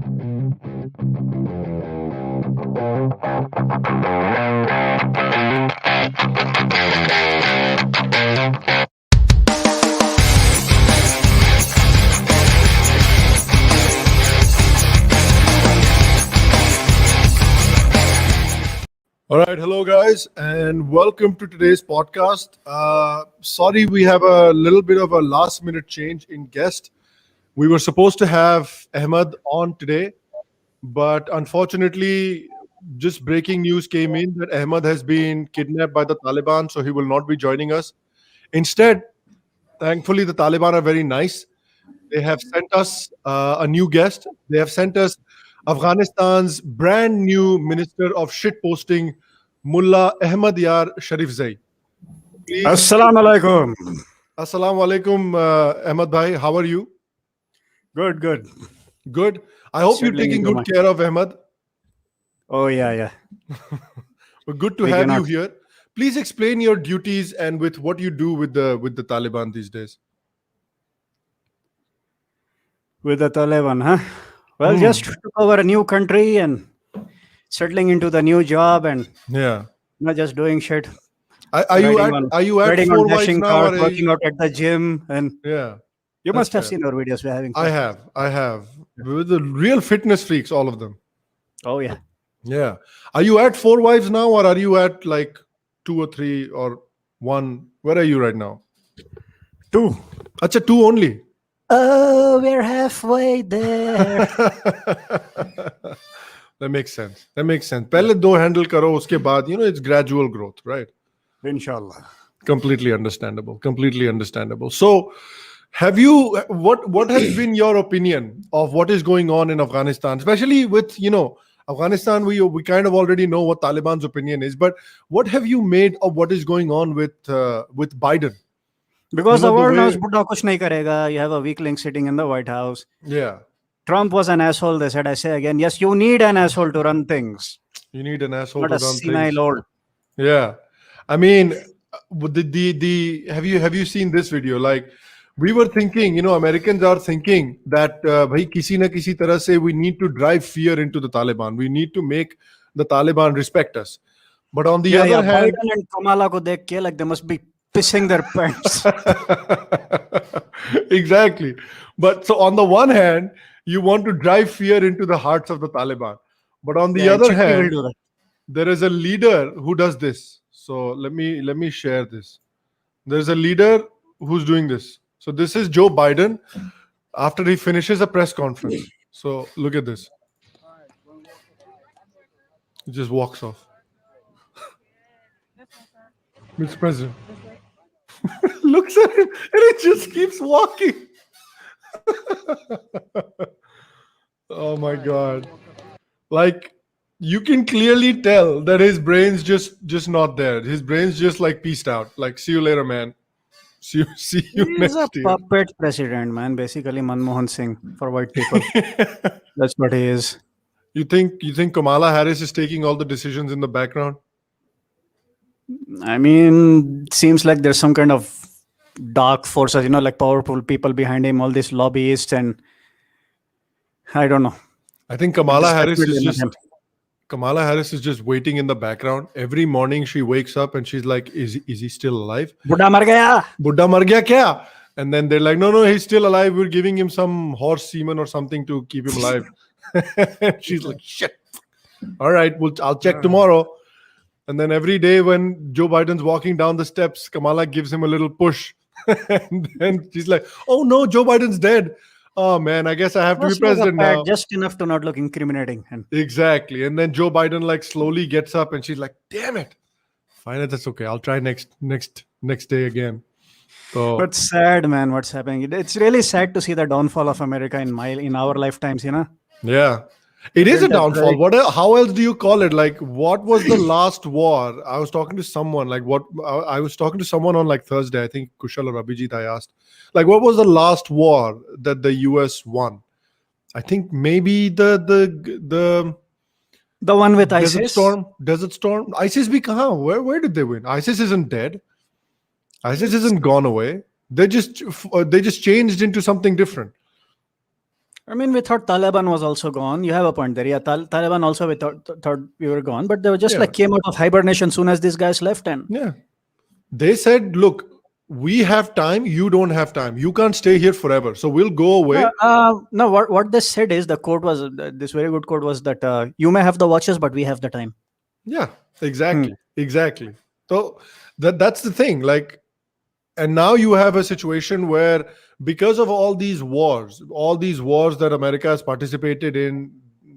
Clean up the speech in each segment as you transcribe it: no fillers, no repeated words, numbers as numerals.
All right, hello guys, and welcome to today's podcast. Sorry, we have a little bit of a last-minute change in guest. We were supposed to have Ahmed on today, but unfortunately, just breaking news came in that Ahmed has been kidnapped by the Taliban, so he will not be joining us. Instead, thankfully, the Taliban are very nice. They have sent us a new guest. They have sent us Afghanistan's brand new Minister of Shitposting, Mullah Ahmed Sharif Zai. Please, Assalamu alaikum. Assalamu alaikum, Ahmed Bhai. How are you? Good. Good. I hope you're Settling taking into good care of Ahmed. Oh, yeah. We're good to We have you cannot- here. Please explain your duties and with what you do with the Taliban these days. With the Taliban, huh? Well, just took over a new country and settling into the new job and Yeah. not just doing shit. Are you at Riding four on wives dashing now? cars, Or are working you, out at the gym, and yeah. you must have fair. seen our videos. We're having I fun. have. We're the real fitness freaks, all of them. Oh, yeah. Yeah. Are you at 4 wives now, or are you at like 2 or 3 or 1? Where are you right now? 2. Acha, 2 only. Oh, we're halfway there. That makes sense. Pehle 2 handle karo, uske baad, it's gradual growth, right? Inshallah. Completely understandable. So, what has been your opinion of what is going on in Afghanistan, especially with Afghanistan? We kind of already know what Taliban's opinion is, but what have you made of what is going on with Biden? Because You know, the the world way- knows Buddha kuch nahi karega. You have a weakling sitting in the White House. Yeah, Trump was an asshole. They said, I say again, yes, you need an asshole to run things, you need an asshole not to a run senile things. old. Yeah, I mean, with the have you seen this video? Like, we were thinking, Americans are thinking that bhai kisi na kisi tarah se we need to drive fear into the Taliban. We need to make the Taliban respect us. But on the other hand, Biden and Kamala ko dekh ke, like they must be pissing their pants. exactly. But so on the one hand, you want to drive fear into the hearts of the Taliban. But on the Yeah, other Chitti will hand, do that. there is a leader who does this. So let me share this. There's a leader who's doing this. So this is Joe Biden after he finishes a press conference. So look at this. He just walks off. Mr. President looks at him and it just keeps walking. Oh my God. Like, you can clearly tell that his brain's just not there. His brain's just like peaced out. Like, see you later, man. See you He's next a year. puppet president, man. Basically, Manmohan Singh for white people. That's what he is. You think Kamala Harris is taking all the decisions in the background? I mean, seems like there's some kind of dark forces, like powerful people behind him, all these lobbyists, and I don't know. I think Kamala Just Harris definitely is not just him. Kamala Harris is just waiting in the background. Every morning she wakes up and she's like, is he still alive? Buddha mar gaya. Buddha mar gaya kya? And then they're like, no, he's still alive. We're giving him some horse semen or something to keep him alive. She's like, shit. All right, I'll check tomorrow. And then every day when Joe Biden's walking down the steps, Kamala gives him a little push. And then she's like, oh no, Joe Biden's dead. Oh man, I guess I have to be Just like a president pat, now. just enough to not look incriminating. And Exactly. And then Joe Biden like slowly gets up and she's like, damn it. Fine, that's okay. I'll try next day again. So but sad, man, what's happening. It's really sad to see the downfall of America in our lifetimes, yeah. It is a Isn't that downfall. right? How else do you call it? Like, what was the last war? I was talking to someone. I was talking to someone on like Thursday. I think Kushal or Abhijit. I asked, like, what was the last war that the US won? I think maybe the The one with Desert ISIS. Storm. ISIS bhi kahan? Where did they win? ISIS isn't dead. ISIS isn't gone away. They just changed into something different. I mean, we thought Taliban was also gone. You have a point there. Yeah, Taliban also we thought we were gone, but they were just Yeah. like came out of hibernation soon as these guys left. And Yeah. They said, look, we have time, you don't have time. You can't stay here forever. So we'll go away. no, what they said is the quote was this very good quote was that you may have the watches, but we have the time. Yeah, Hmm. exactly. So that's the thing. Like, and now you have a situation where because of all these wars that America has participated in,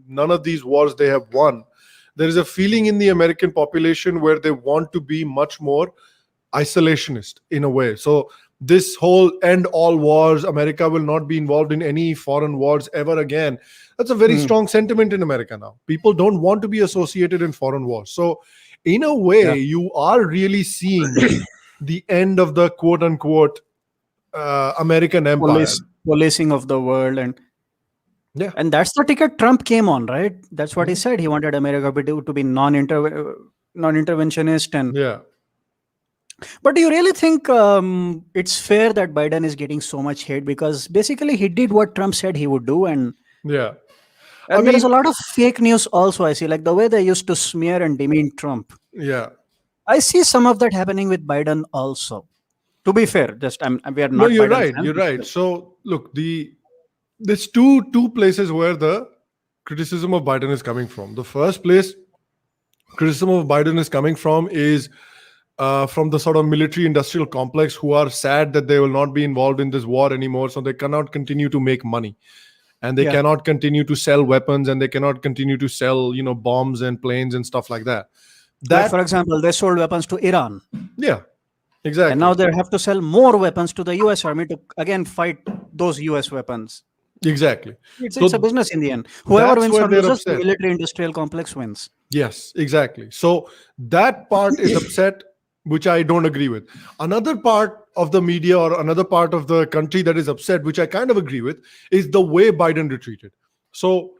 none of these wars they have won. There is a feeling in the American population where they want to be much more isolationist in a way. So this whole end all wars, America will not be involved in any foreign wars ever again. That's a very Hmm. strong sentiment in America now. People don't want to be associated in foreign wars. So in a Yeah. way, you are really seeing the end of the quote unquote American empire. Policing of the world, Yeah. and that's the ticket Trump came on, right? That's what he Mhm. said. He wanted America to be non-interventionist. And Yeah. but do you really think it's fair that Biden is getting so much hate, because basically he did what Trump said he would do? And Yeah. I and there is a mean, lot of fake news also. I see, like the way they used to smear and demean Trump. yeah. I see some of that happening with Biden also. To be fair, just we are No, not you're Biden right. fans. You're But right. still. So look, there's two places where the criticism of Biden is coming from. The first place criticism of Biden is coming from is from the sort of military industrial complex who are sad that they will not be involved in this war anymore. So they cannot continue to make money and they Yeah, cannot continue to sell weapons and they cannot continue to sell, bombs and planes and stuff like that. like That, for example, they sold weapons to Iran, yeah, and now exactly. they have to sell more weapons to the U.S. Army to again fight those U.S. weapons. Exactly. It's a So business in the end. Whoever that's wins where or they're loses, the upset. military industrial complex wins. Yes, exactly. So that part is upset, which I don't agree with. Another part of the media or another part of the country that is upset, which I kind of agree with, is the way Biden retreated. So,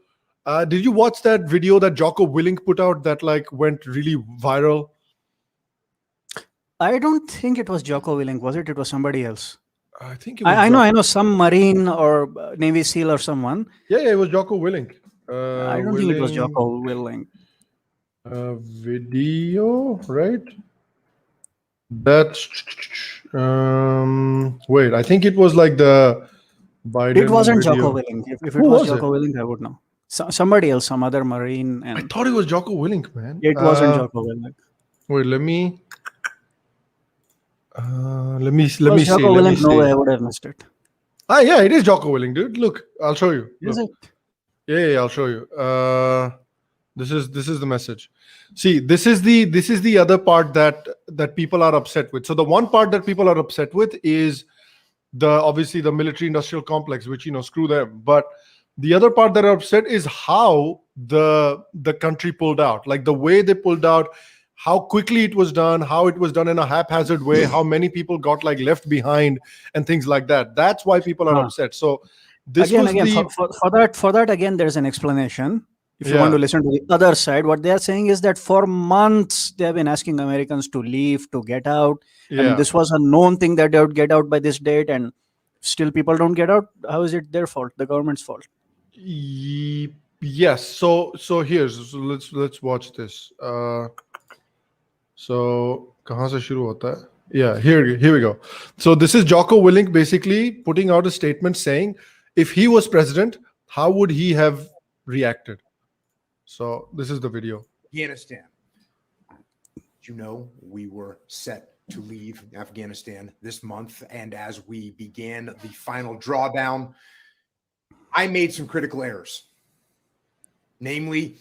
did you watch that video that Jocko Willink put out that like went really viral? I don't think it was Jocko Willink, was it? It was somebody else. I think it was I know, some Marine or Navy SEAL or someone. yeah, it was Jocko Willink. I don't think it was Willink Jocko Willink. video, right? That's wait, I think it was like the It Biden wasn't Jocko video. Willink. If it Who was was it? Jocko Willink, I would know. Somebody else, some other Marine, I and thought it was Jocko Willink, man. it wasn't Jocko Willink. Wait, let me If it was Jocko let me Willink, no way see. I would have missed it. Ah, yeah, it is Jocko Willink, dude. Look, I'll show you. Is Look, it? yeah, I'll show you. This is the message. See, this is the other part that people are upset with. So the one part that people are upset with is the obviously the military industrial complex, which screw them. But the other part that are upset is how the country pulled out, like the way they pulled out, how quickly it was done, how it was done in a haphazard way, how many people got like left behind and things like that. That's why people are Huh. upset. So this Again, was again, the for that, again, there's an explanation. If you want yeah to listen to the other side, what they are saying is that for months they have been asking Americans to leave, to get out, and yeah this was a known thing that they would get out by this date, and still people don't get out. How is it their fault? The government's fault? yes. So here's so let's watch this. So kahan se shuru hota hai? Yeah, here we go. So this is Jocko Willink basically putting out a statement saying if he was president, how would he have reacted? So this is the video. Afghanistan. We were set to leave Afghanistan this month. And as we began the final drawdown, I made some critical errors. Namely,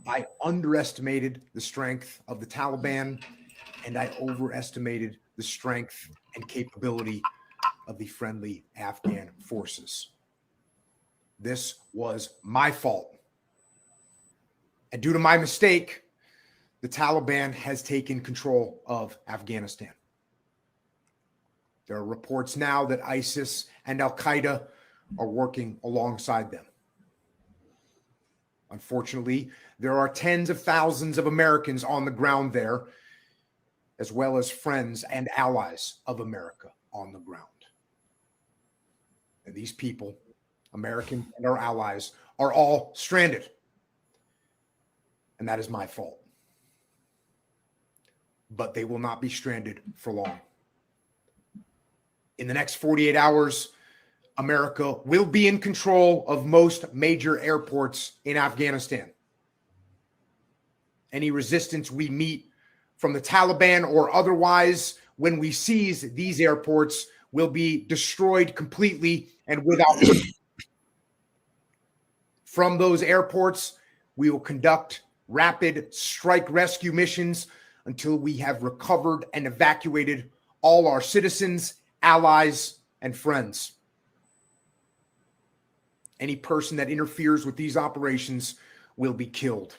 I underestimated the strength of the Taliban and I overestimated the strength and capability of the friendly Afghan forces. This was my fault. And due to my mistake, the Taliban has taken control of Afghanistan. There are reports now that ISIS and Al-Qaeda are working alongside them. Unfortunately, there are tens of thousands of Americans on the ground there, as well as friends and allies of America on the ground. And these people Americans and our allies are all stranded. And that is my fault. But they will not be stranded for long. In the next 48 hours, America will be in control of most major airports in Afghanistan. Any resistance we meet from the Taliban or otherwise when we seize these airports will be destroyed completely and without. From those airports, we will conduct rapid strike rescue missions until we have recovered and evacuated all our citizens, allies, and friends. Any person that interferes with these operations will be killed.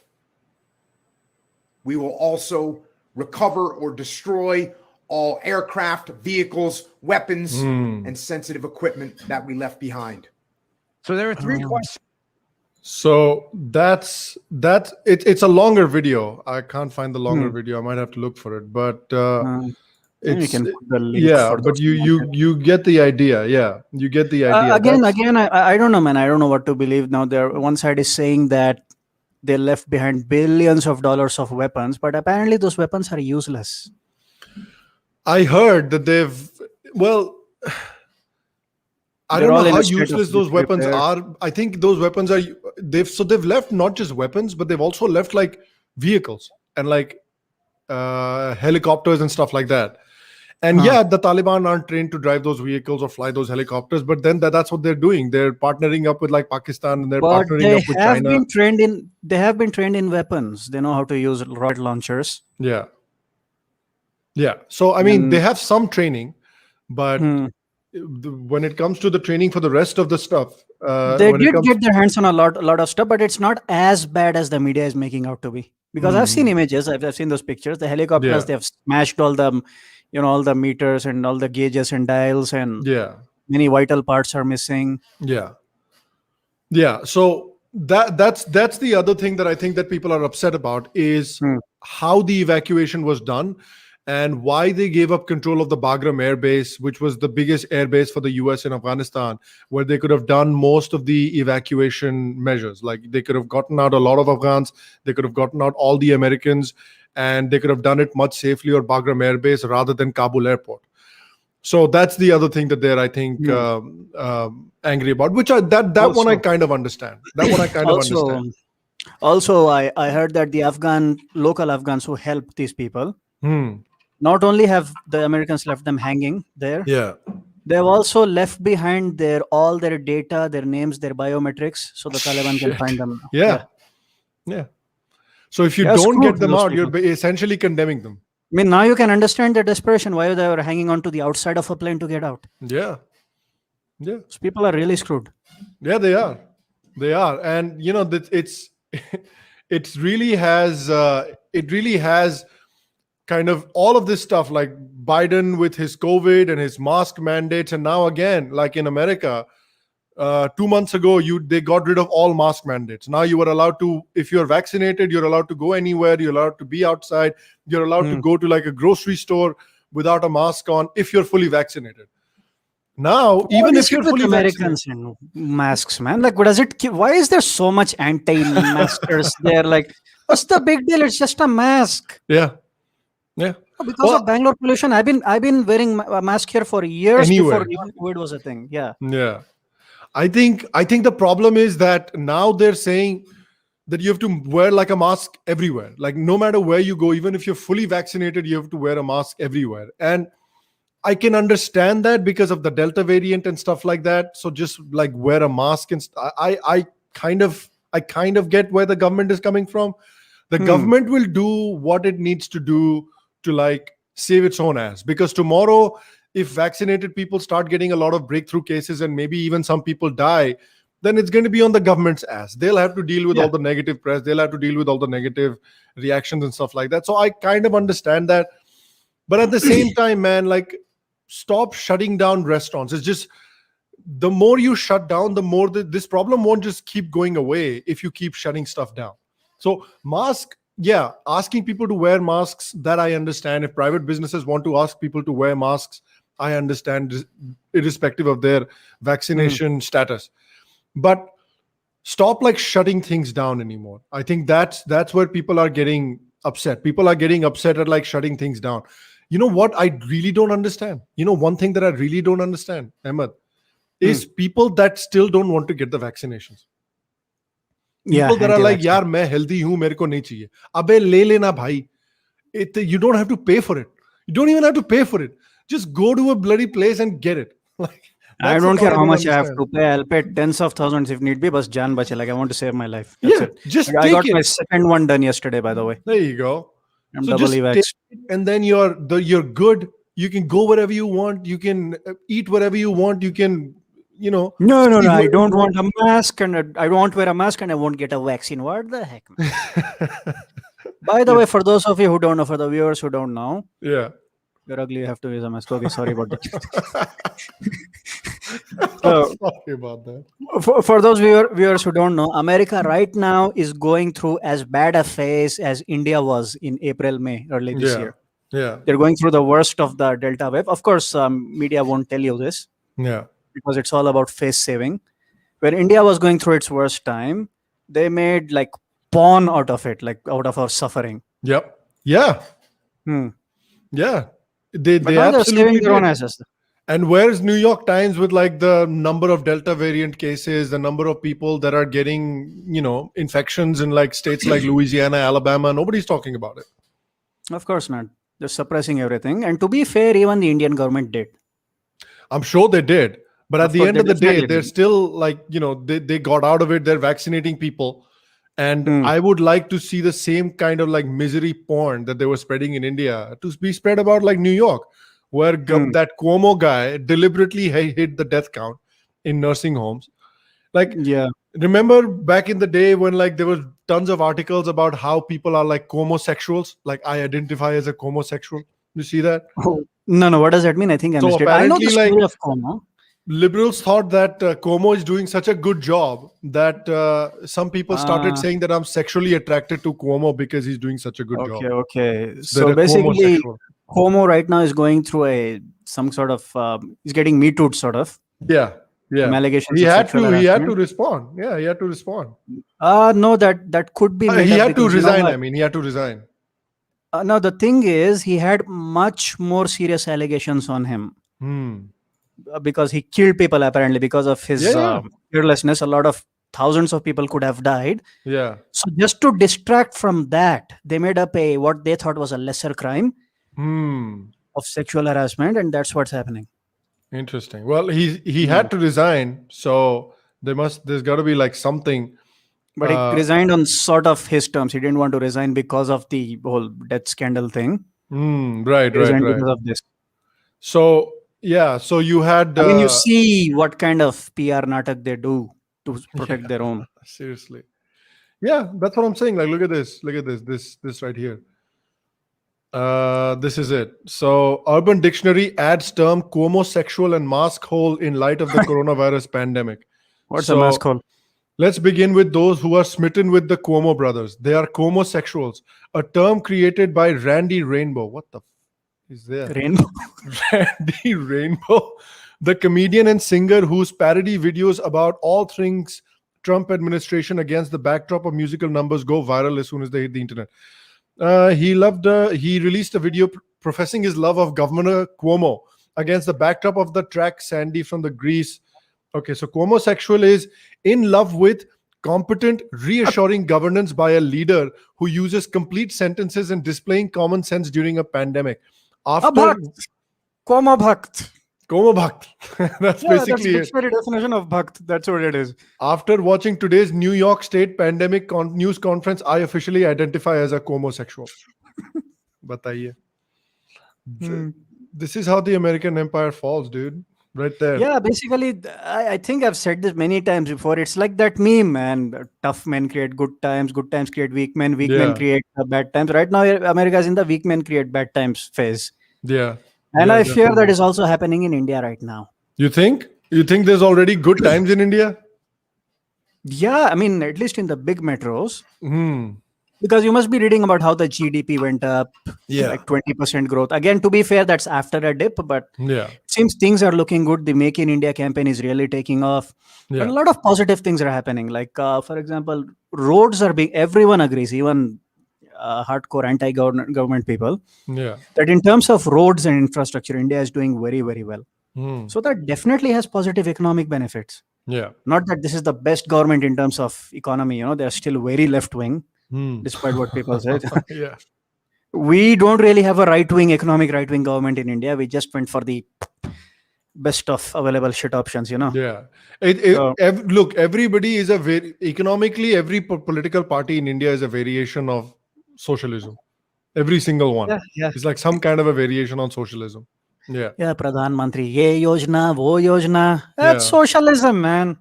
We will also recover or destroy all aircraft, vehicles, weapons, and sensitive equipment that we left behind. So there are three questions. So that's it's a longer video. I can't find the longer video. I might have to look for it, but you can put the link yeah. for But those you get the idea. Yeah, you get the idea. again, I don't know, man. I don't know what to believe now. There, one side is saying that they left behind billions of dollars of weapons, but apparently those weapons are useless. I heard that I They're don't all know in how a state of useless those weapons disrepair. are. I think those weapons are they've left not just weapons, but they've also left like vehicles and like helicopters and stuff like that. And yeah, the Taliban aren't trained to drive those vehicles or fly those helicopters, but then that's what they're doing. They're partnering up with like Pakistan and they're But partnering they up with have China. they have been trained in weapons. They know how to use rocket launchers. Yeah. So I mean, they have some training, but when it comes to the training for the rest of the stuff, They did get their hands on a lot of stuff, but it's not as bad as the media is making out to be. Because I've seen images, I've seen those pictures. The helicopters, they have smashed all the, all the meters and all the gauges and dials, and many vital parts are missing. So that's the other thing that I think that people are upset about is how the evacuation was done and why they gave up control of the Bagram Air Base, which was the biggest air base for the US in Afghanistan, where they could have done most of the evacuation measures. Like they could have gotten out a lot of Afghans, they could have gotten out all the Americans, and they could have done it much safely on Bagram Air Base rather than Kabul airport. So that's the other thing that they're, I think, angry about, which that also, one I kind of understand. That one I kind of understand. Also, I heard that the local Afghans who helped these people, not only have the Americans left them hanging there, they've also left behind all their data, their names, their biometrics, so the Taliban can find them. Yeah. So if you don't get them out, you're essentially condemning them. I mean, now you can understand their desperation, why they were hanging on to the outside of a plane to get out. Yeah. Those people are really screwed. Yeah, they are. And, it really has kind of all of this stuff, like Biden with his COVID and his mask mandates. And now again, like in America, 2 months ago, they got rid of all mask mandates. Now you are allowed to, if you're vaccinated, you're allowed to go anywhere. You're allowed to be outside. You're allowed to go to like a grocery store without a mask on if you're fully vaccinated. Now, even if you're fully Americans in masks, man, like, why is there so much anti-maskers there? Like, what's the big deal? It's just a mask. Yeah. Because of Bangalore pollution, I've been wearing a mask here for years before even COVID was a thing. Yeah. I think the problem is that now they're saying that you have to wear like a mask everywhere. Like no matter where you go, even if you're fully vaccinated, you have to wear a mask everywhere. And I can understand that because of the Delta variant and stuff like that. So just like wear a mask and I kind of get where the government is coming from. The government will do what it needs to do to like save its own ass, because tomorrow, if vaccinated people start getting a lot of breakthrough cases and maybe even some people die, then it's going to be on the government's ass. They'll have to deal with all the negative press. They'll have to deal with all the negative reactions and stuff like that. So I kind of understand that. But at the same time, man, like stop shutting down restaurants. It's just the more you shut down, the more this problem won't just keep going away if you keep shutting stuff down. So asking people to wear masks, that I understand. If private businesses want to ask people to wear masks, I understand, irrespective of their vaccination status. but stop like shutting things down anymore. I think that's where people are getting upset. People are getting upset at like shutting things down. You know what I really don't understand? One thing that I really don't understand, Ahmed, is people that still don't want to get the vaccinations. People that are like, yaar, main healthy hu, mere ko nahi chahiye. Abey le lena bhai. You don't have to pay for it. You don't even have to pay for it. Just go to a bloody place and get it. Like, I don't care how much I have to pay. I'll pay tens of thousands if need be. Bas jaan bache. Like, I want to save my life. That's it. Just I got my second one done yesterday, by the way. There you go. I'm doubly vaxxed. And then you're good. You can go wherever you want. You can eat wherever you want. You can, No. I don't want a mask, and I don't wear a mask, and I won't get a vaccine. What the heck, man? By the way, for those of you who don't know, for the viewers who don't know, you're ugly. You have to use a mask. Okay, sorry about that. Sorry about that. For those viewers who don't know, America right now is going through as bad a phase as India was in April, May, early this year. Yeah. They're going through the worst of the Delta wave. Of course, media won't tell you this. Yeah. Because it's all about face saving. When India was going through its worst time, they made like porn out of it, like out of our suffering. Yep. Yeah. Yeah. They absolutely their own asses. And where's New York Times with like the number of Delta variant cases, the number of people that are getting, infections in like states like Louisiana, Alabama? Nobody's talking about it. Of course not. They're suppressing everything. And to be fair, even the Indian government did. I'm sure they did. But at the end of the day, they're still like, they got out of it. They're vaccinating people. And I would like to see the same kind of like misery porn that they were spreading in India to be spread about like New York, where that Cuomo guy deliberately hit the death count in nursing homes. Like, remember back in the day when like there was tons of articles about how people are like homosexuals? Like, I identify as a homosexual. You see that? Oh, no. What does that mean? I think I missed it. I know the story of Cuomo. Liberals thought that Cuomo is doing such a good job that some people started saying that I'm sexually attracted to Cuomo because he's doing such a good job. Okay. So basically, Cuomo right now is going through some sort of, he's getting Me Too sort of. Yeah. Allegations he had to respond. Yeah, he had to respond. No, that could be. He had to resign. He had to resign. No, the thing is, he had much more serious allegations on him. Because he killed people, apparently, because of his fearlessness. A lot of thousands of people could have died. Yeah. So just to distract from that, they made up what they thought was a lesser crime of sexual harassment, and that's what's happening. Interesting. Well, he had to resign, so there's got to be like something. But he resigned on sort of his terms. He didn't want to resign because of the whole death scandal thing. Right. Because of this. So. Yeah, so you had... you see what kind of PR natak they do to protect their own. Seriously. Yeah, that's what I'm saying. Like, look at this. This right here. This is it. So, Urban Dictionary adds term homosexual and mask hole in light of the coronavirus pandemic. What's a mask hole? Let's begin with those who are smitten with the Cuomo brothers. They are homosexuals, a term created by Randy Rainbow. What the is there? Rainbow. Randy Rainbow, the comedian and singer whose parody videos about all things Trump administration against the backdrop of musical numbers go viral as soon as they hit the internet. He released a video professing his love of Governor Cuomo against the backdrop of the track Sandy from the Grease. Okay, so homosexual is in love with competent, reassuring governance by a leader who uses complete sentences and displaying common sense during a pandemic. Cuomo Bhakt. That's basically that's the definition of Bhakt. That's what it is. After watching today's New York State pandemic news conference, I officially identify as a homosexual. Bataiye. This is how the American empire falls, dude. Right there. Yeah, basically, I think I've said this many times before. It's like that meme, man. Tough men create good times create weak men create bad times. Right now, America is in the weak men create bad times phase. Yeah. And I fear that is also happening in India right now. You think? You think there's already good times in India? Yeah, at least in the big metros. Because you must be reading about how the GDP went up, like 20% growth. Again, to be fair, that's after a dip, but it seems things are looking good. The Make in India campaign is really taking off. And a lot of positive things are happening. Like, for example, roads are being, everyone agrees, even hardcore anti-government people, that in terms of roads and infrastructure, India is doing very, very well. So that definitely has positive economic benefits. Not that this is the best government in terms of economy. They're still very left-wing, despite what people say. We don't really have a right-wing government in India. We just went for the best of available shit options. Look, everybody is economically, every political party in India is a variation of socialism. Every single one. It's like some kind of a variation on socialism. Pradhan Mantri, ye yojna, wo yojna. That's socialism, man.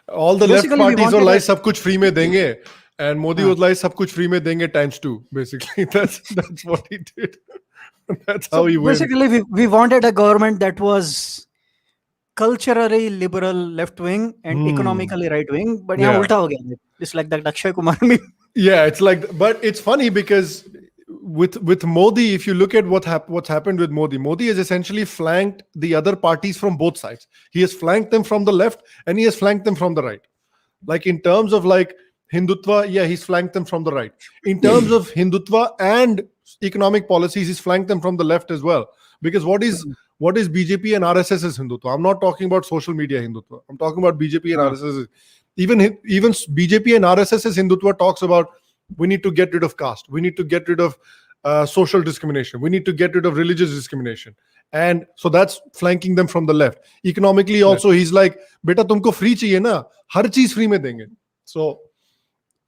All the basically, left parties were like, sab kuch free mein denge. And Modi was like, sab kuch free mein denge times 2. Basically, that's what he did. That's how he went. Basically, we wanted a government that was culturally liberal left wing and economically right wing. But ulta ho gaya. It's like that Akshay Kumar. It's like, but it's funny because with Modi, if you look at what's happened with Modi has essentially flanked the other parties from both sides. He has flanked them from the left and he has flanked them from the right. Like in terms of like Hindutva, he's flanked them from the right. In terms of Hindutva and economic policies, he's flanked them from the left as well. Because what is BJP and RSS is Hindutva? I'm not talking about social media Hindutva. I'm talking about BJP and RSS. Even BJP and RSS's Hindutva talks about we need to get rid of caste. We need to get rid of social discrimination. We need to get rid of religious discrimination. And so that's flanking them from the left. Economically also, he's like, beta tumko free chahiye na, har cheez free mein denge. So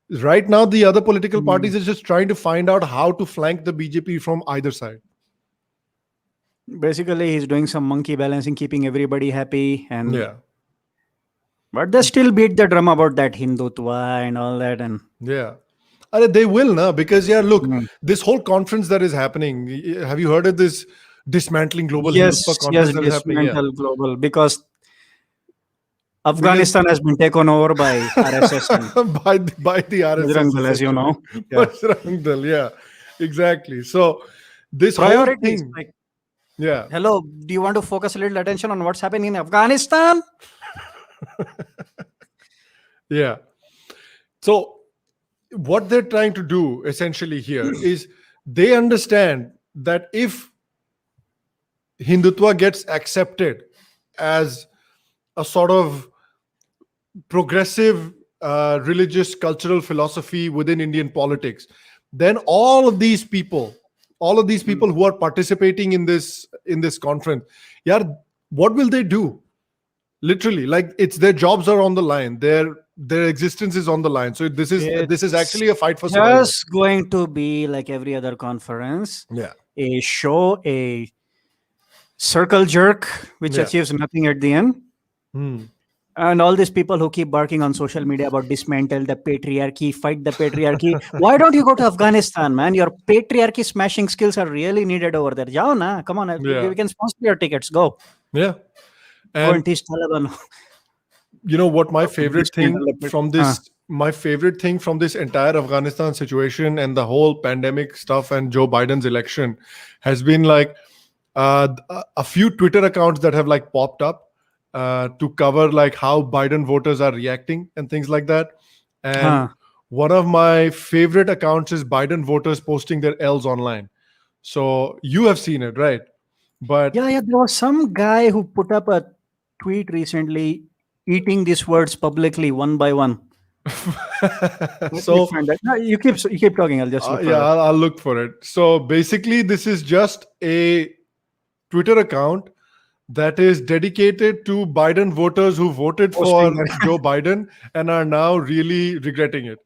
right now, the other political parties is just trying to find out how to flank the BJP from either side. Basically, he's doing some monkey balancing, keeping everybody happy. But they still beat the drum about that Hindutva and all that. And they will, na? Because look, this whole conference that is happening, have you heard of this dismantling global Hindutva conference that is happening? Dismantle global, because Afghanistan has been taken over by RSS. by the RSS. Bajrang, as you know. Bajrang Dal, exactly. So this priorities, whole thing, hello, do you want to focus a little attention on what's happening in Afghanistan? So what they're trying to do essentially here is they understand that if Hindutva gets accepted as a sort of progressive religious cultural philosophy within Indian politics, then all of these people who are participating in this conference, what will they do? Literally, like it's their jobs are on the line, their existence is on the line. So this is actually a fight for survival. It's just going to be like every other conference, a show, a circle jerk, which achieves nothing at the end. And all these people who keep barking on social media about dismantle the patriarchy, fight the patriarchy. Why don't you go to Afghanistan, man? Your patriarchy smashing skills are really needed over there. Jao na, come on, we can sponsor your tickets. Go. And teach Taliban. You know what my favorite thing from this entire Afghanistan situation and the whole pandemic stuff and Joe Biden's election has been like a few Twitter accounts that have like popped up to cover like how Biden voters are reacting and things like that. And one of my favorite accounts is Biden voters posting their L's online. So you have seen it, right? But there was some guy who put up a tweet recently eating these words publicly one by one. So you keep talking. I'll just look for it. I'll look for it. So basically, this is just a Twitter account that is dedicated to Biden voters who voted for Joe Biden and are now really regretting it.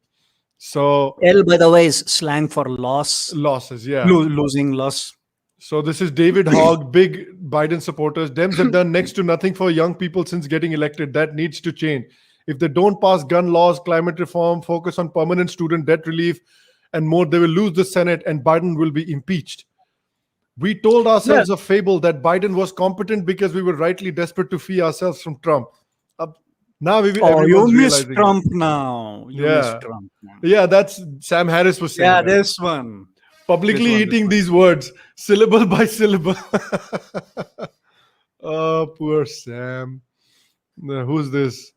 So L, by the way, is slang for loss. Losses, losing loss. So this is David Hogg, big Biden supporters. Dems have done next to nothing for young people since getting elected. That needs to change. If they don't pass gun laws, climate reform, focus on permanent student debt relief, and more, they will lose the Senate and Biden will be impeached. We told ourselves a fable that Biden was competent because we were rightly desperate to free ourselves from Trump. Now Oh, you everyone's miss realizing Trump now. You miss Yeah. Trump now. Yeah, that's Sam Harris was saying Yeah, that. this one. Publicly This eating one. these words, syllable by syllable. Oh, poor Sam. Who's this?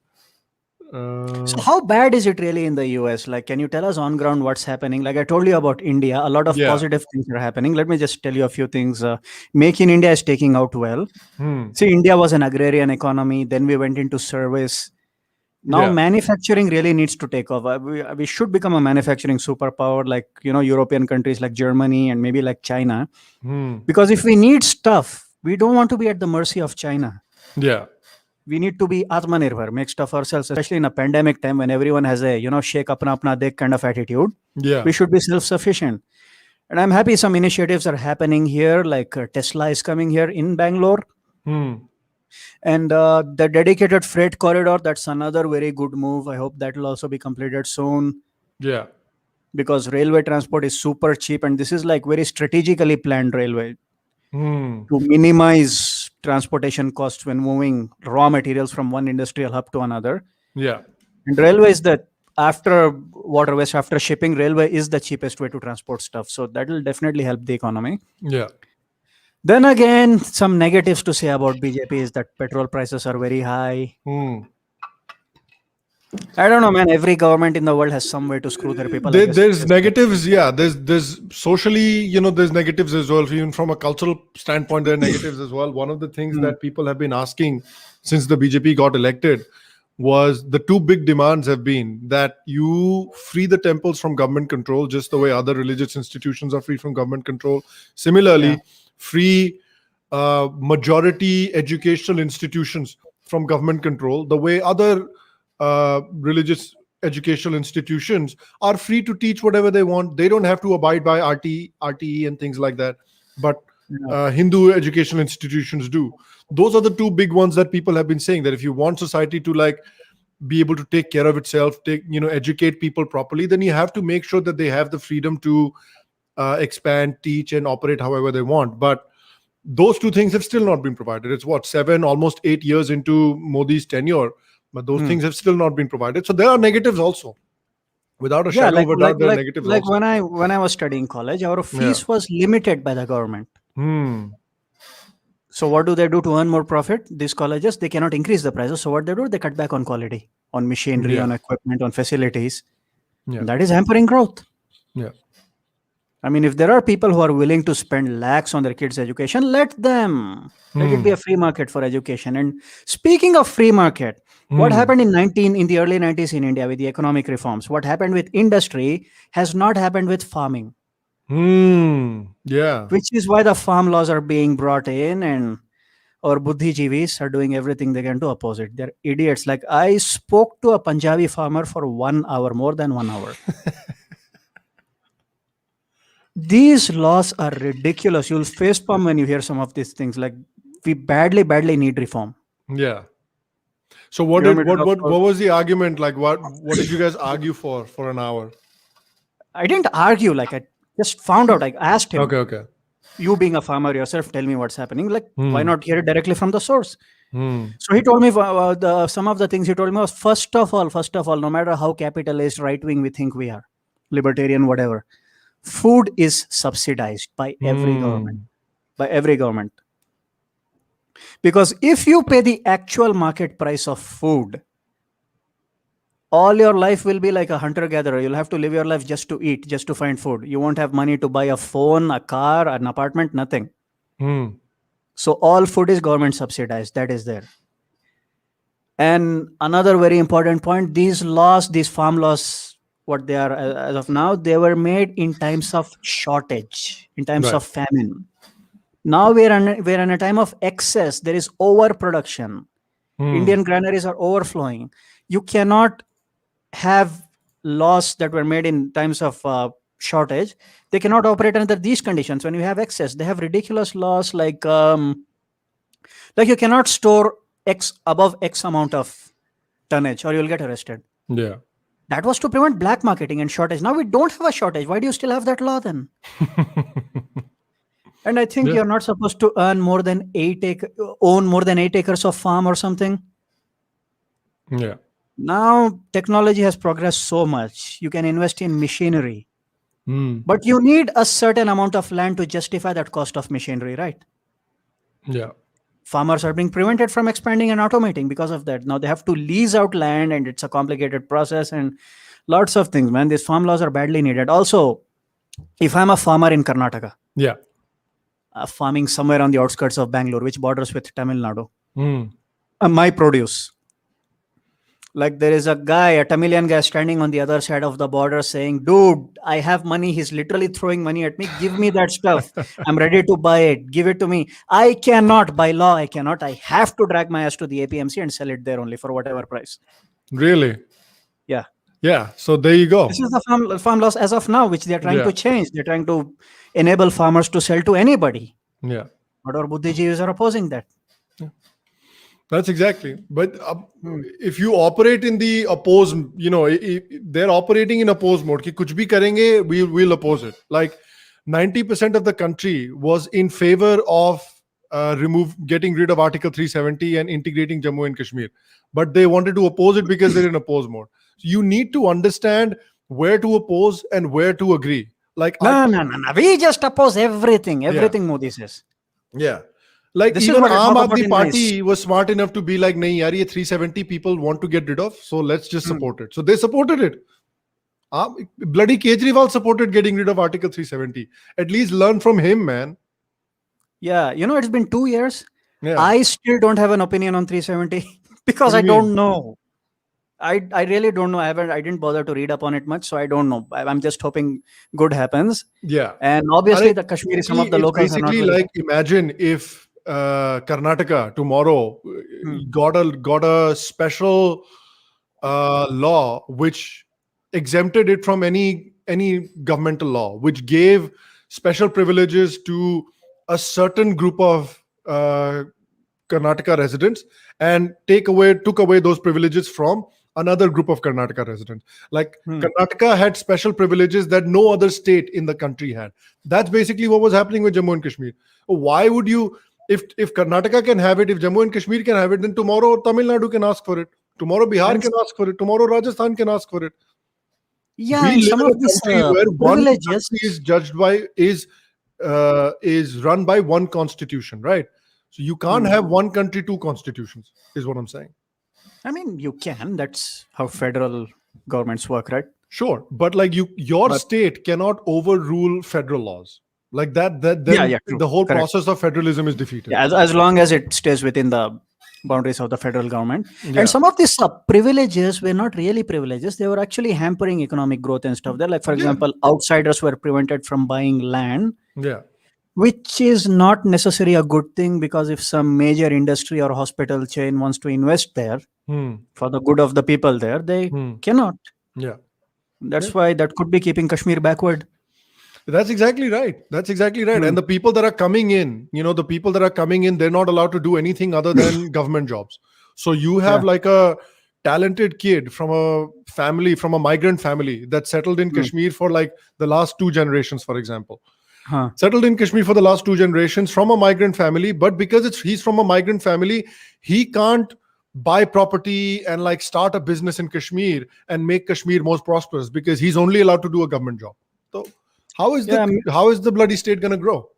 So how bad is it really in the US? Like, can you tell us on ground what's happening? Like I told you about India, a lot of Yeah. positive things are happening. Let me just tell you a few things. Make in India is taking out well. See, India was an agrarian economy. Then we went into service. Now Yeah. manufacturing really needs to take off. We should become a manufacturing superpower, like European countries like Germany and maybe like China. Because if we need stuff, we don't want to be at the mercy of China. Yeah. We need to be atmanirbhar, make stuff ourselves, especially in a pandemic time when everyone has a shake apna apna dekh kind of attitude. Yeah. We should be self-sufficient. And I'm happy some initiatives are happening here, like Tesla is coming here in Bangalore. And the dedicated freight corridor, that's another very good move. I hope that will also be completed soon. Yeah. Because railway transport is super cheap, and this is like very strategically planned railway to minimize transportation costs when moving raw materials from one industrial hub to another. Yeah. And railway is the after waterways, after shipping, railway is the cheapest way to transport stuff. So that will definitely help the economy. Yeah. Then again, some negatives to say about BJP is that petrol prices are very high. I don't know, man. Every government in the world has some way to screw their people. There's negatives. Yeah. There's socially, there's negatives as well. Even from a cultural standpoint, there are negatives as well. One of the things that people have been asking since the BJP got elected was the two big demands have been that you free the temples from government control, just the way other religious institutions are free from government control. Similarly, free majority educational institutions from government control, the way other religious educational institutions are free to teach whatever they want. They don't have to abide by RTE and things like that. But Hindu educational institutions do. Those are the two big ones that people have been saying, that if you want society to like be able to take care of itself, educate people properly, then you have to make sure that they have the freedom to expand, teach, and operate however they want. But those two things have still not been provided. It's almost 8 years into Modi's tenure, but those things have still not been provided. So there are negatives also. Without a shadow of a doubt, there are negatives like also. when I was studying college, our fees was limited by the government. So what do they do to earn more profit? These colleges, they cannot increase the prices. So what they do, they cut back on quality, on machinery, on equipment, on facilities. That is hampering growth. Yeah. I mean, if there are people who are willing to spend lakhs on their kids' education, let them. Let it be a free market for education. And speaking of free market, what happened in the early 90s in India with the economic reforms? What happened with industry has not happened with farming. Yeah. Which is why the farm laws are being brought in, and our buddhijeevis are doing everything they can to oppose it. They're idiots. Like I spoke to a Punjabi farmer for 1 hour, more than 1 hour. These laws are ridiculous. You'll facepalm when you hear some of these things. Like we badly need reform. Yeah. So what was the argument? Like what did you guys argue for an hour? I didn't argue. Like I just found out. I asked him. Okay. You being a farmer yourself, tell me what's happening. Like why not hear it directly from the source? So he told me some of the things he told me was first of all, no matter how capitalist, right wing we think we are, libertarian, whatever, food is subsidized by every government. Because if you pay the actual market price of food, all your life will be like a hunter-gatherer. You'll have to live your life just to eat, just to find food. You won't have money to buy a phone, a car, an apartment, nothing. So all food is government subsidized. That is there. And another very important point, these farm laws, what they are as of now, they were made in times of shortage, in times of famine. Now we're in a time of excess. There is overproduction. Indian granaries are overflowing. You cannot have laws that were made in times of shortage. They cannot operate under these conditions. When you have excess, they have ridiculous laws like you cannot store above X amount of tonnage or you'll get arrested. Yeah. That was to prevent black marketing and shortage. Now we don't have a shortage. Why do you still have that law then? And I think you're not supposed to own more than 8 acres of farm or something. Yeah. Now technology has progressed so much. You can invest in machinery, Hmm. but you need a certain amount of land to justify that cost of machinery, right? Yeah. Farmers are being prevented from expanding and automating because of that. Now they have to lease out land, and it's a complicated process and lots of things, man. These farm laws are badly needed. Also, if I'm a farmer in Karnataka, Yeah. farming somewhere on the outskirts of Bangalore, which borders with Tamil Nadu, Hmm. my produce, like there is a guy, a Tamilian guy standing on the other side of the border saying, dude, I have money. He's literally throwing money at me. Give me that stuff. I'm ready to buy it. Give it to me. I cannot, by law, I cannot. I have to drag my ass to the APMC and sell it there only for whatever price. Really? Yeah. Yeah. So there you go. This is the farm laws as of now, which they're trying to Yeah. change. They're trying to enable farmers to sell to anybody. Yeah. But our Buddhijeevis are opposing that. That's exactly. But Hmm. if you operate in the opposed, they're operating in opposed mode. Ki kuch bhi karenge, we'll oppose it. Like 90% of the country was in favor of getting rid of Article 370 and integrating Jammu and Kashmir, but they wanted to oppose it because they're in opposed mode. So you need to understand where to oppose and where to agree. Like No. We just oppose everything. Yeah. Everything Modi says. Yeah. Like This is even what I Aam talk about Aadmi in my Party was smart enough to be like, nahi yaar, ye 370 people want to get rid of, so let's just support it. So they supported it. Bloody Kejriwal supported getting rid of Article 370. At least learn from him, man. Yeah, it's been 2 years. Yeah. I still don't have an opinion on 370 because What I do you don't know. I really don't know. I didn't bother to read up on it much, so I don't know. I'm just hoping good happens. Yeah. And obviously, the Kashmiri, some of the It's locals are not basically very. like, imagine if Karnataka tomorrow got a special law which exempted it from any governmental law, which gave special privileges to a certain group of Karnataka residents and took away those privileges from another group of Karnataka residents. Like Karnataka had special privileges that no other state in the country had. That's basically what was happening with Jammu and Kashmir. Why would you, if Karnataka can have it, if Jammu and Kashmir can have it, then tomorrow Tamil Nadu can ask for it. Tomorrow Bihar can ask for it. Tomorrow Rajasthan can ask for it. Yeah, We and live some in of a these country where one privileges. country is judged by is run by one constitution, right? So you can't have one country, two constitutions, is what I'm saying. I mean, you can. That's how federal governments work, right? Sure, but like your state cannot overrule federal laws. Like that then true. the whole Correct. process of federalism is defeated. Yeah, as long as it stays within the boundaries of the federal government. Yeah. And some of these privileges were not really privileges. They were actually hampering economic growth and stuff there. Like, for example, outsiders were prevented from buying land. Yeah. Which is not necessarily a good thing, because if some major industry or hospital chain wants to invest there for the good of the people there, they cannot. Yeah. That's why that could be keeping Kashmir backward. That's exactly right. And the people that are coming in, they're not allowed to do anything other than government jobs. So you have like a talented kid from a migrant family that settled in Kashmir for like the last 2 generations, for example. Settled in Kashmir for the last 2 generations from a migrant family, but because he's from a migrant family, he can't buy property and like start a business in Kashmir and make Kashmir more prosperous, because he's only allowed to do a government job. So how is the bloody state going to grow?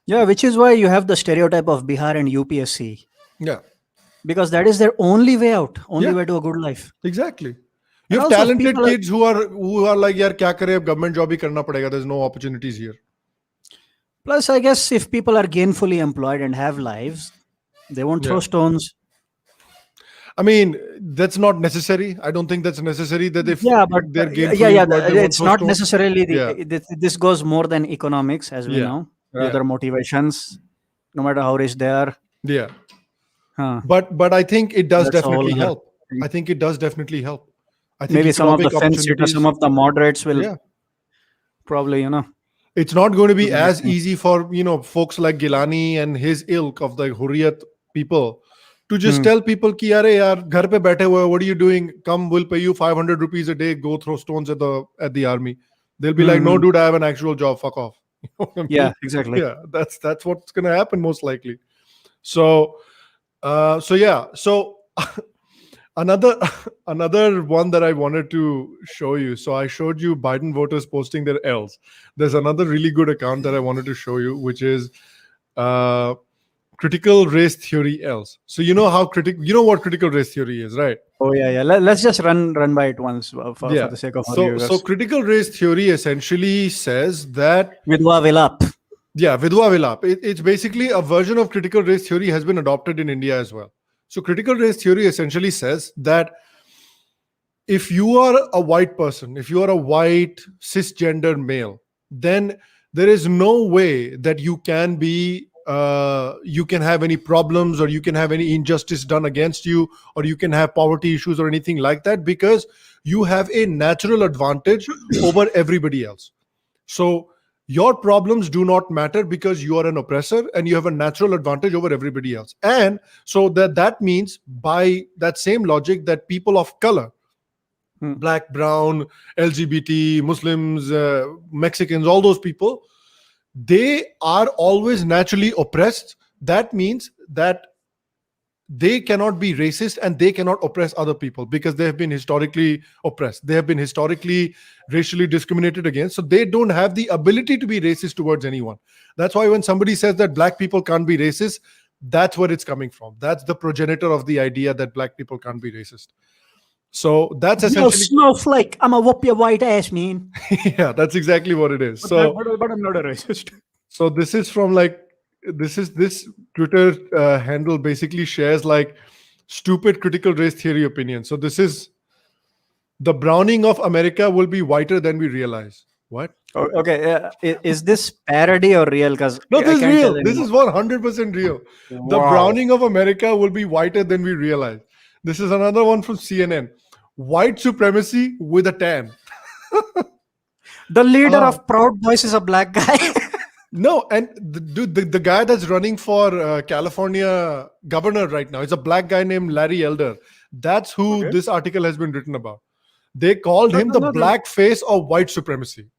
Yeah, which is why you have the stereotype of Bihar and UPSC. Yeah. Because that is their only way out, only way to a good life. Exactly. You have talented kids who are like, yaar, kya kare, ab government job hi karna padega. There's no opportunities here. Plus, I guess if people are gainfully employed and have lives, they won't throw stones. I mean, that's not necessary. I don't think that's necessary that if but they're gainfully employed, they won't it's throw not stones. necessarily this goes more than economics, as we know. There are other motivations, no matter how rich they are. Yeah. But I think it does definitely help. I think it does definitely help. I think maybe some of the fence sitters, some of the moderates will probably, It's not going to be as easy for, folks like Gilani and his ilk of the Hurriyat people to just tell people, ki yaar, ghar pe baithe hue, what are you doing? Come, we'll pay you 500 rupees a day. Go throw stones at the army. They'll be like, no, dude, I have an actual job. Fuck off. You know what I mean? Yeah, exactly. Yeah, that's what's going to happen most likely. So, So Another another one that I wanted to show you. So I showed you Biden voters posting their L's. There's another really good account that I wanted to show you, which is critical race theory L's. So you know what critical race theory is, right? Oh yeah. Let's just run by it once for the sake of our viewers. So critical race theory essentially says that Vidwa Vilap. Yeah, Vidwa Vilap. It's basically a version of critical race theory has been adopted in India as well. So critical race theory essentially says that if you are a white person, if you are a white cisgender male, then there is no way that you can have any problems, or you can have any injustice done against you, or you can have poverty issues or anything like that, because you have a natural advantage over everybody else. So your problems do not matter because you are an oppressor and you have a natural advantage over everybody else. And so that means, by that same logic, that people of color, black, brown, LGBT, Muslims, Mexicans, all those people, they are always naturally oppressed. That means that they cannot be racist and they cannot oppress other people because they have been historically oppressed. They have been historically racially discriminated against. So they don't have the ability to be racist towards anyone. That's why when somebody says that black people can't be racist, that's where it's coming from. That's the progenitor of the idea that black people can't be racist. So that's essentially... snowflake, I'm a whoop your white ass, man. Yeah, that's exactly what it is. But I'm not a racist. So this is from this Twitter handle basically shares stupid critical race theory opinion. So this is: the browning of America will be whiter than we realize. What? Okay, is this parody or real? Because no, this is real. This is 100% real. Wow. The browning of America will be whiter than we realize. This is another one from CNN. White supremacy with a tan. The leader of Proud Boys is a black guy. No, and the guy that's running for California governor right now is a black guy named Larry Elder. That's who this article has been written about. They called him the black face of white supremacy.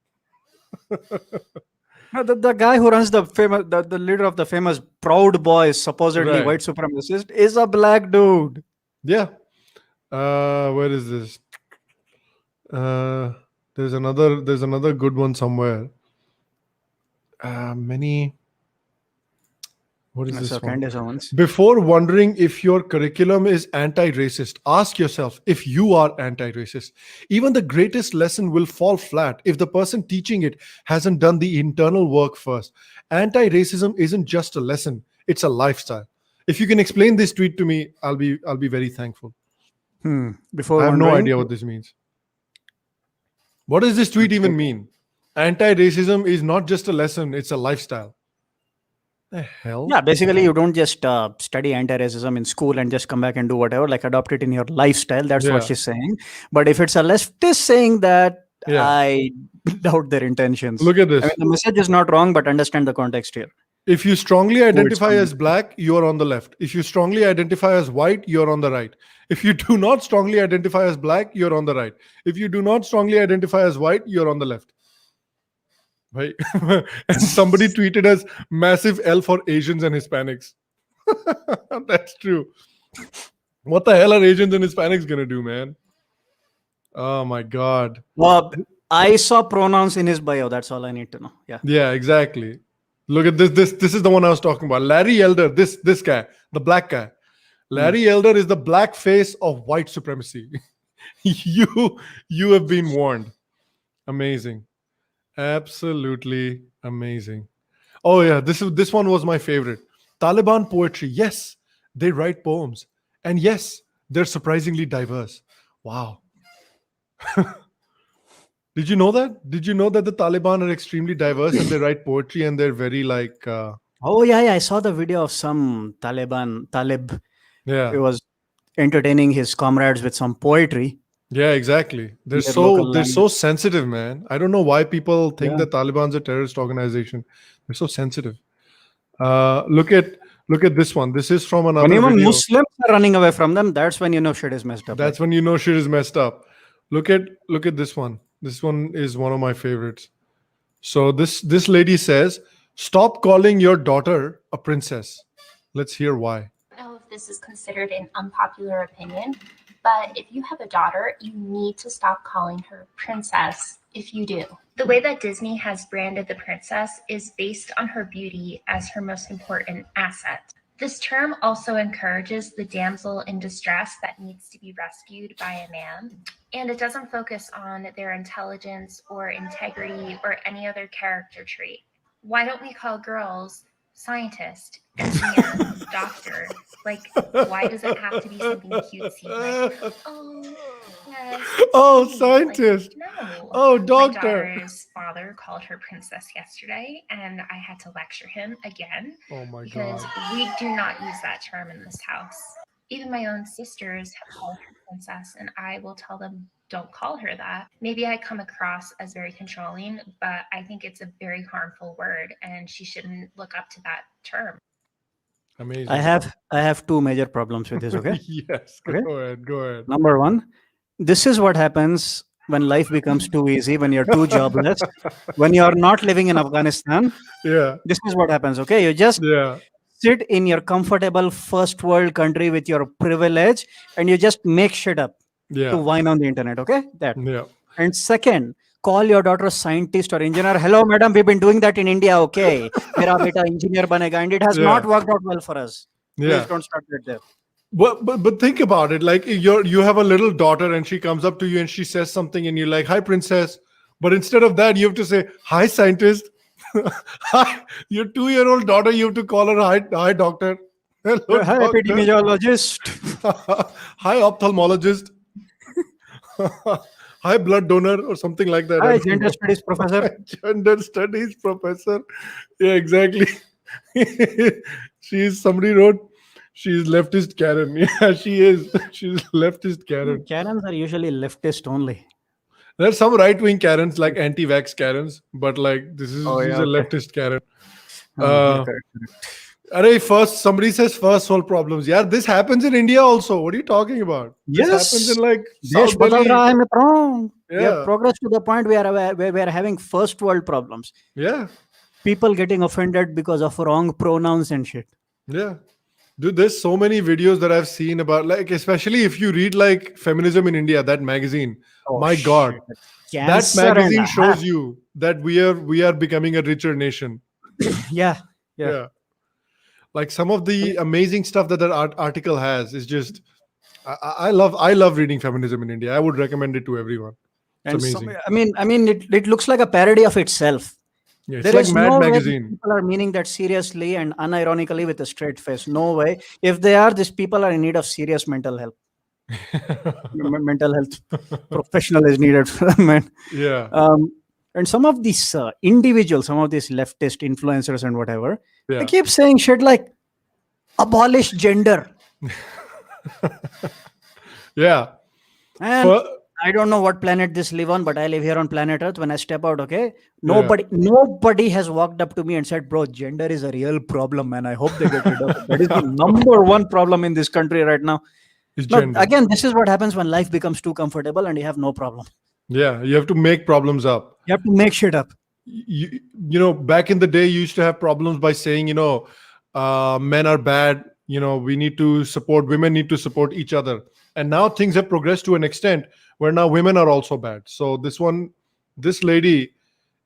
The guy who runs the leader of the famous Proud Boys, supposedly white supremacist, is a black dude. Yeah. Where is this? There's another good one somewhere. What is this one? Before wondering if your curriculum is anti-racist, ask yourself if you are anti-racist. Even the greatest lesson will fall flat if the person teaching it hasn't done the internal work first. Anti-racism isn't just a lesson, it's a lifestyle. If you can explain this tweet to me, I'll be very thankful. Before I have no idea what this means. What does this tweet even mean? Anti-racism is not just a lesson, it's a lifestyle. The hell? Yeah, basically you don't just study anti-racism in school and just come back and do whatever, adopt it in your lifestyle. That's what she's saying. But if it's a leftist saying that, I doubt their intentions. Look at this. I mean, the message is not wrong, but understand the context here. If you strongly identify as black, you're on the left. If you strongly identify as white, you're on the right. If you do not strongly identify as black, you're on the right. If you do not strongly identify as white, you're on the left. Right? And somebody tweeted as massive L for Asians and Hispanics. That's true. What the hell are Asians and Hispanics gonna do, man? Oh my God. Well, I saw pronouns in his bio. That's all I need to know. Yeah. Yeah, exactly. Look at this. This is the one I was talking about. Larry Elder, this guy, the black guy. Larry Elder is the black face of white supremacy. You have been warned. Amazing. Absolutely amazing. Oh yeah, this one was my favorite. Taliban poetry. Yes, they write poems. And yes, they're surprisingly diverse. Wow. Did you know that? Did you know that the Taliban are extremely diverse and they write poetry and they're very Oh yeah, I saw the video of some Talib. Yeah. He was entertaining his comrades with some poetry. Yeah, exactly. They're so sensitive, man. I don't know why people think that Taliban's a terrorist organization. They're so sensitive. Look at this one. This is from another video. When even video. Muslims are running away from them, that's when you know shit is messed up. That's when you know shit is messed up. Look at this one. This one is one of my favorites. So this lady says, "Stop calling your daughter a princess." Let's hear why. I don't know if this is considered an unpopular opinion, But if you have a daughter, you need to stop calling her princess if you do. The way that Disney has branded the princess is based on her beauty as her most important asset. This term also encourages the damsel in distress that needs to be rescued by a man, and it doesn't focus on their intelligence or integrity or any other character trait. Why don't we call girls scientist, engineer, doctor? Like, why does it have to be something cutesy? Like, oh, yes. Oh, sweet. scientist. Like, no. Oh, My doctor. daughter's father called her princess yesterday, and I had to lecture him again Oh my because God. we do not use that term in this house. Even my own sisters have called her princess, and I will tell them, don't call her that. Maybe I come across as very controlling, but I think it's a very harmful word, and she shouldn't look up to that term. Amazing. I have two major problems with this. Okay. Yes. Okay. Go ahead. Number one, this is what happens when life becomes too easy, when you're too jobless, when you're not living in Afghanistan. Yeah. This is what happens. Okay. You just sit in your comfortable first world country with your privilege and you just make shit up to whine on the internet. Okay. And second, call your daughter scientist or engineer. Hello, madam. We've been doing that in India. Okay. Mera beta engineer banega. And it has not worked out well for us. Please don't start that there. But think about it. Like you have a little daughter and she comes up to you and she says something and you're like, hi, princess. But instead of that, you have to say, hi, scientist. Hi, your 2-year-old daughter, you have to call her hi doctor. Hello, hi, doctor. epidemiologist. Hi, ophthalmologist. Hi, blood donor or something like that. Hi, gender studies professor. Gender studies professor. Yeah, exactly. Somebody wrote, she's leftist Karen. Yeah, she is. She's leftist Karen. Karens are usually leftist only. There's some right-wing Karens, like anti-vax Karens, but like she's a leftist Karen. First somebody says first world problems. Yeah, this happens in India also. What are you talking about? Yes. This happens in like South Delhi. We have progressed to the point where we are having first world problems. Yeah. People getting offended because of wrong pronouns and shit. Yeah. Dude, there's so many videos that I've seen about, like, especially if you read like Feminism in India, that magazine. Oh, my God. That magazine shows you that we are becoming a richer nation. Yeah. Like some of the amazing stuff that article has is just, I love reading Feminism in India. I would recommend it to everyone. It's amazing. I mean, it looks like a parody of itself. Yeah, it's like Mad Magazine. People are meaning that seriously and unironically with a straight face. No way. If they are, these people are in need of serious mental health. Mental health professional is needed for them, man. Yeah. And some of these individuals, some of these leftist influencers and whatever, they keep saying shit like abolish gender. Yeah. And I don't know what planet this live on, but I live here on planet Earth. When I step out, nobody has walked up to me and said, bro, gender is a real problem, man. I hope they get rid of it. That is the number one problem in this country right now. Again, this is what happens when life becomes too comfortable and you have no problem. Yeah, you have to make problems up. You have to make shit up. You know, back in the day, you used to have problems by saying, men are bad. We need to support, women need to support each other. And now things have progressed to an extent where now women are also bad. So this lady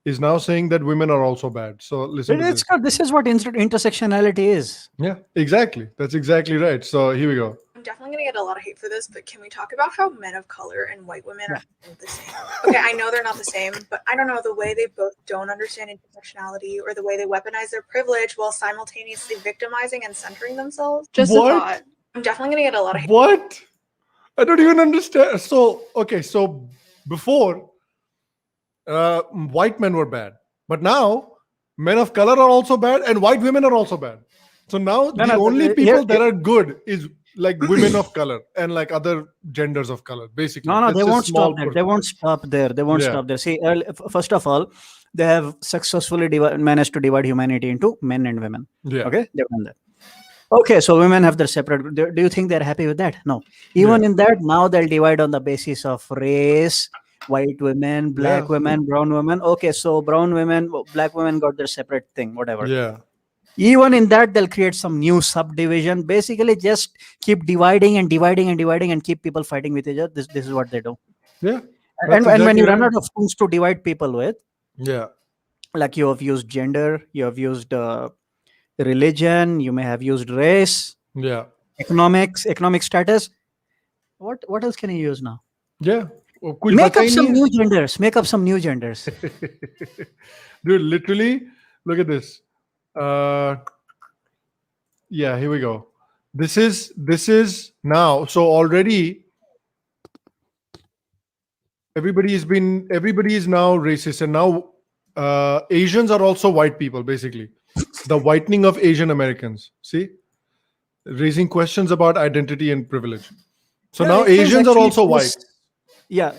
is now saying that women are also bad. So listen. This is what intersectionality is. Yeah, exactly. That's exactly right. So here we go. I'm definitely going to get a lot of hate for this, but can we talk about how men of color and white women are the same? Okay, I know they're not the same, but I don't know, the way they both don't understand intersectionality or the way they weaponize their privilege while simultaneously victimizing and centering themselves. Just a thought. I'm definitely going to get a lot of hate. What? I don't even understand. So before, white men were bad, but now men of color are also bad and white women are also bad. So now the only people that are good is like women of color and like other genders of color, basically. No, they won't stop there. They won't stop there. See, first of all, they have successfully managed to divide humanity into men and women. Yeah. Okay, they've done that. Okay, so women have their separate. Do you think they're happy with that? No. Even in that, now they'll divide on the basis of race. White women, black women, brown women. Okay, so brown women, black women got their separate thing, whatever. Yeah. Even in that, they'll create some new subdivision. Basically, just keep dividing and dividing and dividing and keep people fighting with each other. This is what they do. Yeah. And when exactly you run right. out of things to divide people with, Yeah. like you have used gender, you have used religion, you may have used race, Yeah. economic status. What else can you use now? Yeah. कुछ Make बचा up ही some नहीं new genders. Make up some new genders. है. Dude, literally, look at this. Yeah, here we go. This is now. So already everybody is now racist, and now Asians are also white people, basically. The whitening of Asian Americans. See? Raising questions about identity and privilege. So Yeah, now it is Asians are actually also white. Yeah.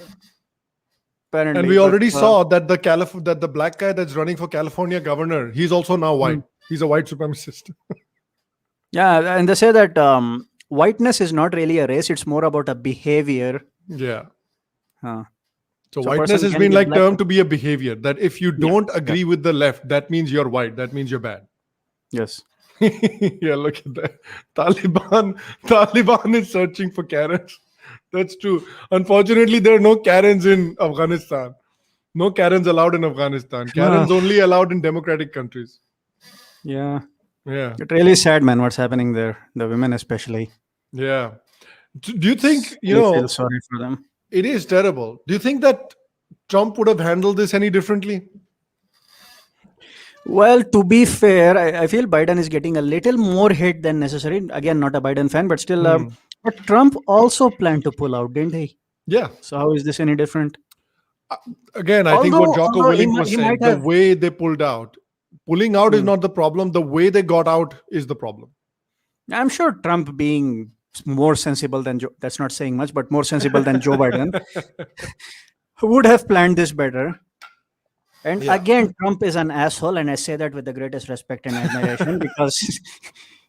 Apparently, And we but, already saw that the black guy that's running for California governor, he's also now white. He's a white supremacist. yeah, and they say that whiteness is not really a race; it's more about a behavior. Yeah. Huh. So So whiteness person has can been be like black. termed to be a behavior, that if you don't agree with the left, that means you're white. That means you're bad. Yes. Yeah, look at that. Taliban is searching for Karens. That's true. Unfortunately, there are no Karens in Afghanistan. No Karens allowed in Afghanistan. Karens only allowed in democratic countries. Yeah. Yeah. It's really sad, man, what's happening there. The women especially. Yeah. Do you think, I feel sorry for them. it is terrible. Do you think that Trump would have handled this any differently? Well, to be fair, I feel Biden is getting a little more hate than necessary. Again, not a Biden fan, but still. But Trump also planned to pull out, didn't he? Yeah. So how is this any different? Again, I think what Jocko although he Willink was he saying, might the have- way they pulled out, pulling out is not the problem. The way they got out is the problem. I'm sure Trump being more sensible than Joe, that's not saying much, but more sensible than Joe Biden, would have planned this better. And again, Trump is an asshole, and I say that with the greatest respect and admiration because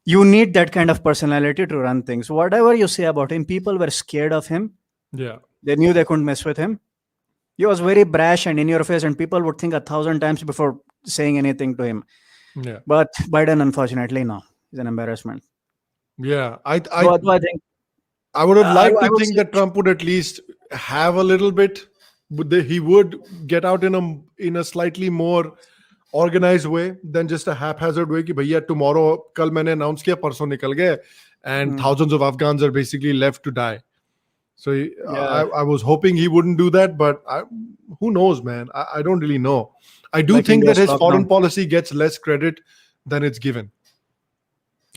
you need that kind of personality to run things. Whatever you say about him, people were scared of him. Yeah. They knew they couldn't mess with him. He was very brash and in your face, and people would think 1,000 times before saying anything to him. Yeah. But Biden, unfortunately, no. He's an embarrassment. Yeah. I So I think I would have liked I to would think say- that Trump would at least have a little bit, but he would get out in a slightly more organized way than just a haphazard way. Ki bhaiya, tomorrow, kal maine announce kiya, parson nikal gaye, and thousands of Afghans are basically left to die. So I was hoping he wouldn't do that, but who knows, man? I don't really know. I do Like think that India's his foreign lockdown. policy gets less credit than it's given.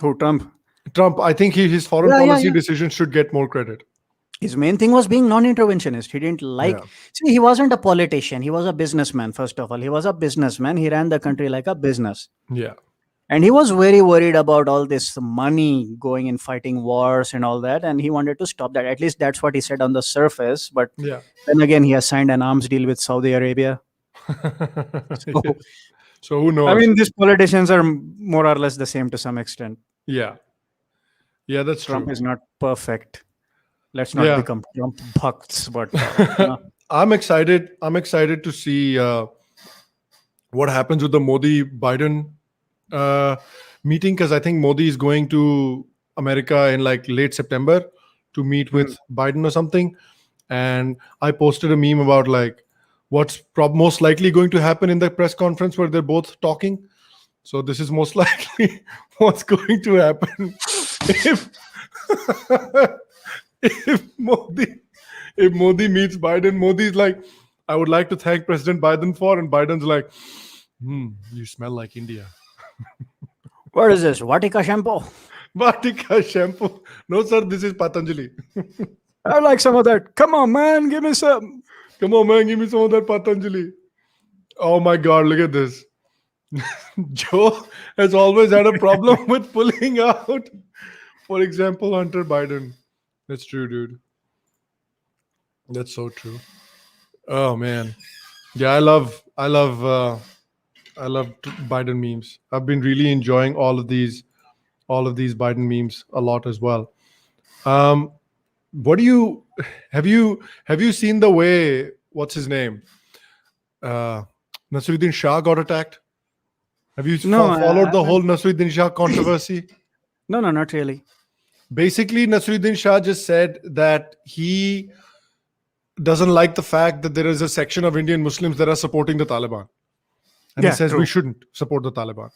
Who, Trump? Trump, I think his foreign policy decisions should get more credit. His main thing was being non-interventionist. He didn't like. Yeah. See, he wasn't a politician. He was a businessman. First of all, he was a businessman. He ran the country like a business, Yeah. and he was very worried about all this money going in fighting wars and all that. And he wanted to stop that. At least that's what he said on the surface. But Yeah. then again, he has signed an arms deal with Saudi Arabia. So who knows? I mean, these politicians are more or less the same to some extent. Yeah. Yeah, that's Trump true. is not perfect. Let's not become Trump bhakts, but I'm excited to see what happens with the Modi Biden meeting, because I think Modi is going to America in like late September to meet with Biden or something. And I posted a meme about like what's most likely going to happen in the press conference where they're both talking. So this is most likely what's going to happen if if Modi meets Biden. Modi's like, I would like to thank President Biden for, and Biden's like, you smell like India. what is this? Vatika shampoo? Vatika shampoo. No, sir, this is Patanjali. I like some of that. Come on, man, give me some. Come on, man, give me some of that Patanjali. Oh my God, look at this. Joe has always had a problem with pulling out. For example, Hunter Biden. That's true, dude. That's so true. Oh man, yeah, I love Biden memes. I've been really enjoying all of these Biden memes a lot as well. What do you have you seen the way, what's his name? Naseeruddin Shah got attacked? Have you No, followed the whole Naseeruddin Shah controversy? No, not really. Basically, Naseeruddin Shah just said that he doesn't like the fact that there is a section of Indian Muslims that are supporting the Taliban. And he says true. we shouldn't support the Taliban.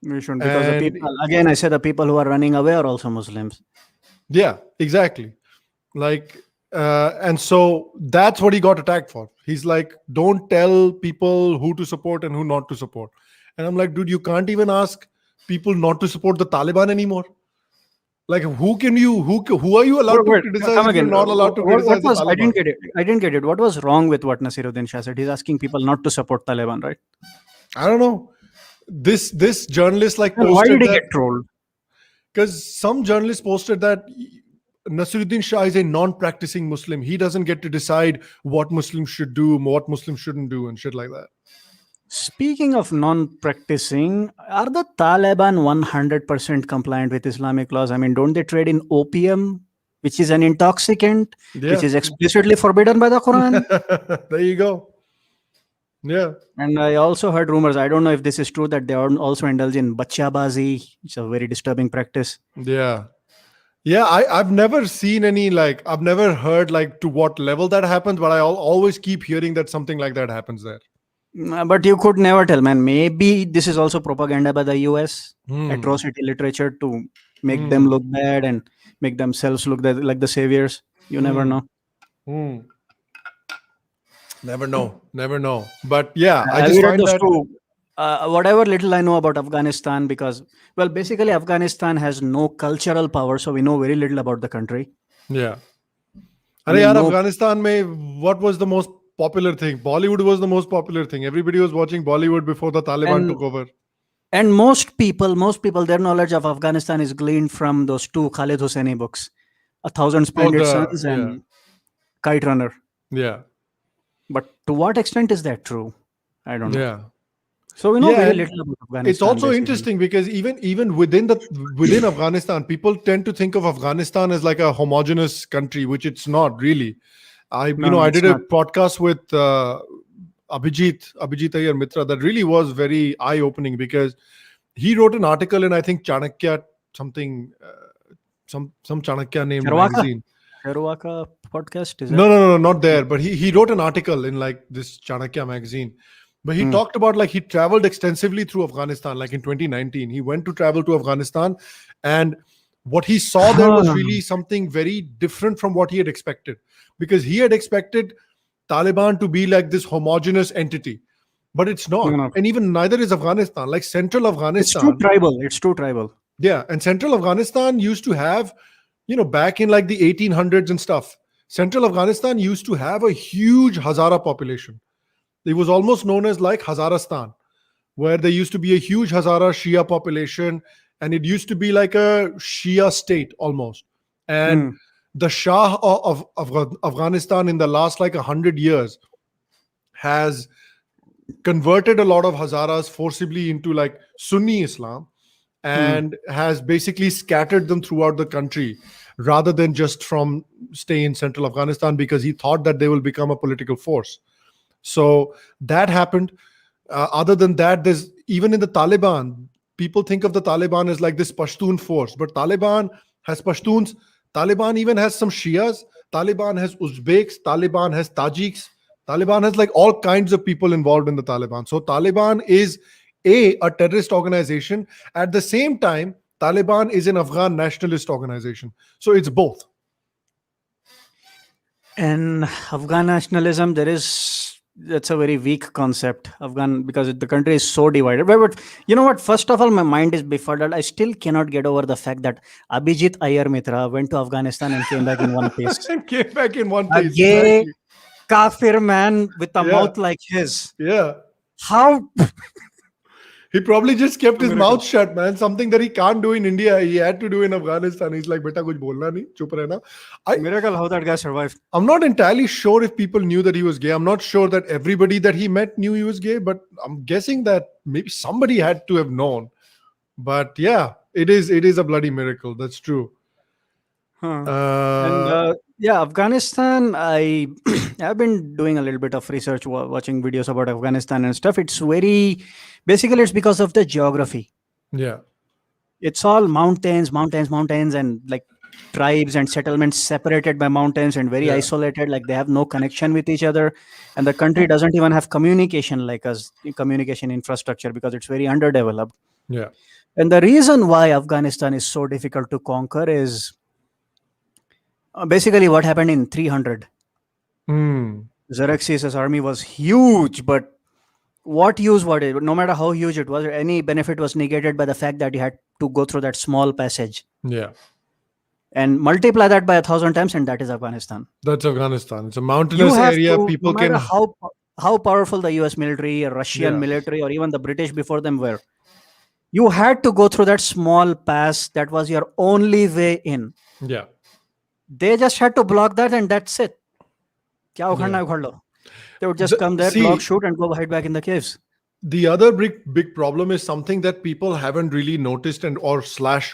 We shouldn't, because the people, again, I say the people who are running away are also Muslims. Yeah, exactly. And so that's what he got attacked for. He's like, don't tell people who to support and who not to support. And I'm like, dude, you can't even ask people not to support the Taliban anymore. Like, who are you allowed to criticize if you're not allowed to criticize the Taliban? I didn't get it. What was wrong with what Naseeruddin Shah said? He's asking people not to support Taliban, right? I don't know. This journalist posted why did he get trolled? Because some journalists posted that Naseeruddin Shah is a non-practicing Muslim. He doesn't get to decide what Muslims should do, what Muslims shouldn't do, and shit like that. Speaking of non-practicing, are the Taliban 100% compliant with Islamic laws? I mean, don't they trade in opium, which is an intoxicant, which is explicitly forbidden by the Quran? There you go. Yeah. And I also heard rumors, I don't know if this is true, that they also indulge in bachabazi, which is a very disturbing practice. Yeah. Yeah, I've never seen any, I've never heard to what level that happens, but I always keep hearing that something like that happens there. But you could never tell, man. Maybe this is also propaganda by the US, atrocity literature to make them look bad and make themselves look like the saviors. You never know. Never know. But yeah, I just just find that too, whatever little I know about Afghanistan, because, well, basically Afghanistan has no cultural power, so we know very little about the country. Yeah. Afghanistan what was the most popular thing? Bollywood was the most popular thing. Everybody was watching Bollywood before the Taliban took over. And most people, their knowledge of Afghanistan is gleaned from those two Khalid Hosseini books, 1,000 Splendid Suns and Kite Runner. Yeah. But to what extent is that true? I don't know. Yeah. So we know very little about Afghanistan. It's also interesting because even within Afghanistan, people tend to think of Afghanistan as like a homogenous country, which it's not really. I did a podcast with Abhijit Iyer Mitra that really was very eye-opening, because he wrote an article in, I think, Chanakya something, some Chanakya named magazine. Charwaka podcast? Is No, not there. But he wrote an article in this Chanakya magazine. But he talked about he traveled extensively through Afghanistan. In 2019, he went to travel to Afghanistan, and what he saw there was really something very different from what he had expected, because he had expected Taliban to be like this homogenous entity, but it's not. No. And even neither is Afghanistan. Central Afghanistan. It's too tribal. Yeah. And central Afghanistan used to have, back in the 1800s and stuff, central Afghanistan used to have a huge Hazara population. It was almost known as Hazaristan, where there used to be a huge Hazara Shia population, and it used to be like a Shia state almost. And the Shah of Afghanistan in the last 100 years has converted a lot of Hazaras forcibly into Sunni Islam, and has basically scattered them throughout the country rather than just from stay in central Afghanistan, because he thought that they will become a political force. So that happened. Other than that, there's even in the Taliban, people think of the Taliban as this Pashtun force, but Taliban has Pashtuns. Taliban even has some Shias. Taliban has Uzbeks. Taliban has Tajiks. Taliban has all kinds of people involved in the Taliban. So Taliban is a terrorist organization. At the same time, Taliban is an Afghan nationalist organization. So it's both. And Afghan nationalism, that's a very weak concept, because the country is so divided. But you know what? First of all, my mind is befuddled. I still cannot get over the fact that Abhijit Iyer Mitra went to Afghanistan and came back in one piece. A gay kafir man with a mouth like his. Yeah. How? He probably just kept his mouth shut, man. Something that he can't do in India, he had to do in Afghanistan. He's like, beta, kuch bolna nahi, chup rehna. Miracle how that guy survived. I'm not entirely sure if people knew that he was gay. I'm not sure that everybody that he met knew he was gay, but I'm guessing that maybe somebody had to have known. But yeah, it is a bloody miracle. That's true. And yeah, Afghanistan, I have been doing a little bit of research, watching videos about Afghanistan and stuff. It's basically it's because of the geography. Yeah. It's all mountains, and like tribes and settlements separated by mountains and very isolated, like they have no connection with each other. And the country doesn't even have communication like us, communication infrastructure, because it's very underdeveloped. Yeah. And the reason why Afghanistan is so difficult to conquer is basically what happened in 300. Xerxes' army was huge, but what use was it? No matter how huge it was, any benefit was negated by the fact that you had to go through that small passage. Yeah. And multiply that by 1,000 times, and that is Afghanistan. That's Afghanistan. It's a mountainous area. People no matter can. how powerful the US military, or Russian military, or even the British before them were, you had to go through that small pass. That was your only way in. Yeah. They just had to block that, and that's it. They would just come there, block, shoot, and go hide back in the caves. The other big problem is something that people haven't really noticed or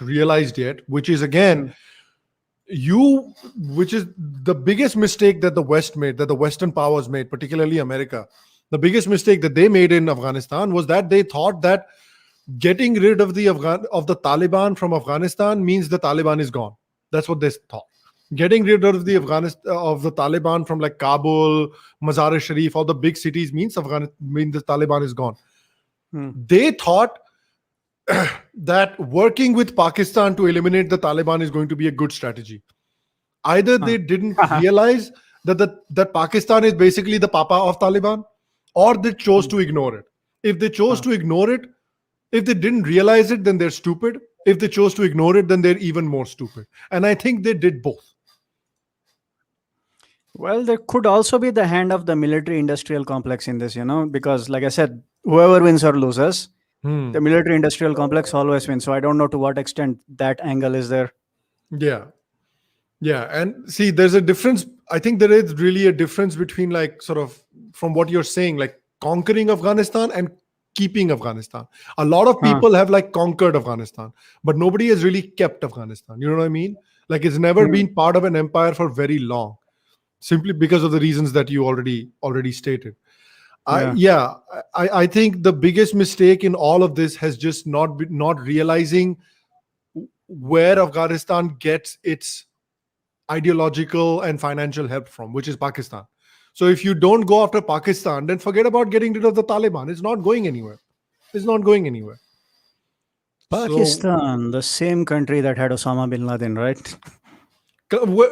realized yet, which is again, which is the biggest mistake that the West made, that the Western powers made, particularly America. The biggest mistake that they made in Afghanistan was that they thought that getting rid of the Taliban from Afghanistan means the Taliban is gone. That's what they thought. Getting rid of the Taliban from like Kabul, Mazar-e-Sharif, all the big cities means the Taliban is gone. They thought that working with Pakistan to eliminate the Taliban is going to be a good strategy. Either they didn't realize that Pakistan is basically the papa of Taliban, or they chose to ignore it. If they chose to ignore it, if they didn't realize it, then they're stupid. If they chose to ignore it, then they're even more stupid. And I think they did both. Well, there could also be the hand of the military-industrial complex in this, because like I said, whoever wins or loses, the military-industrial complex always wins. So I don't know to what extent that angle is there. Yeah. Yeah. And see, there's a difference. I think there is really a difference between like sort of from what you're saying, like conquering Afghanistan and keeping Afghanistan. A lot of people have like conquered Afghanistan, but nobody has really kept Afghanistan. You know what I mean? Like it's never been part of an empire for very long, simply because of the reasons that you already stated. I think the biggest mistake in all of this has just not realizing where Afghanistan gets its ideological and financial help from, which is Pakistan. So if you don't go after Pakistan, then forget about getting rid of the Taliban. It's not going anywhere. Pakistan, the same country that had Osama bin Laden, right?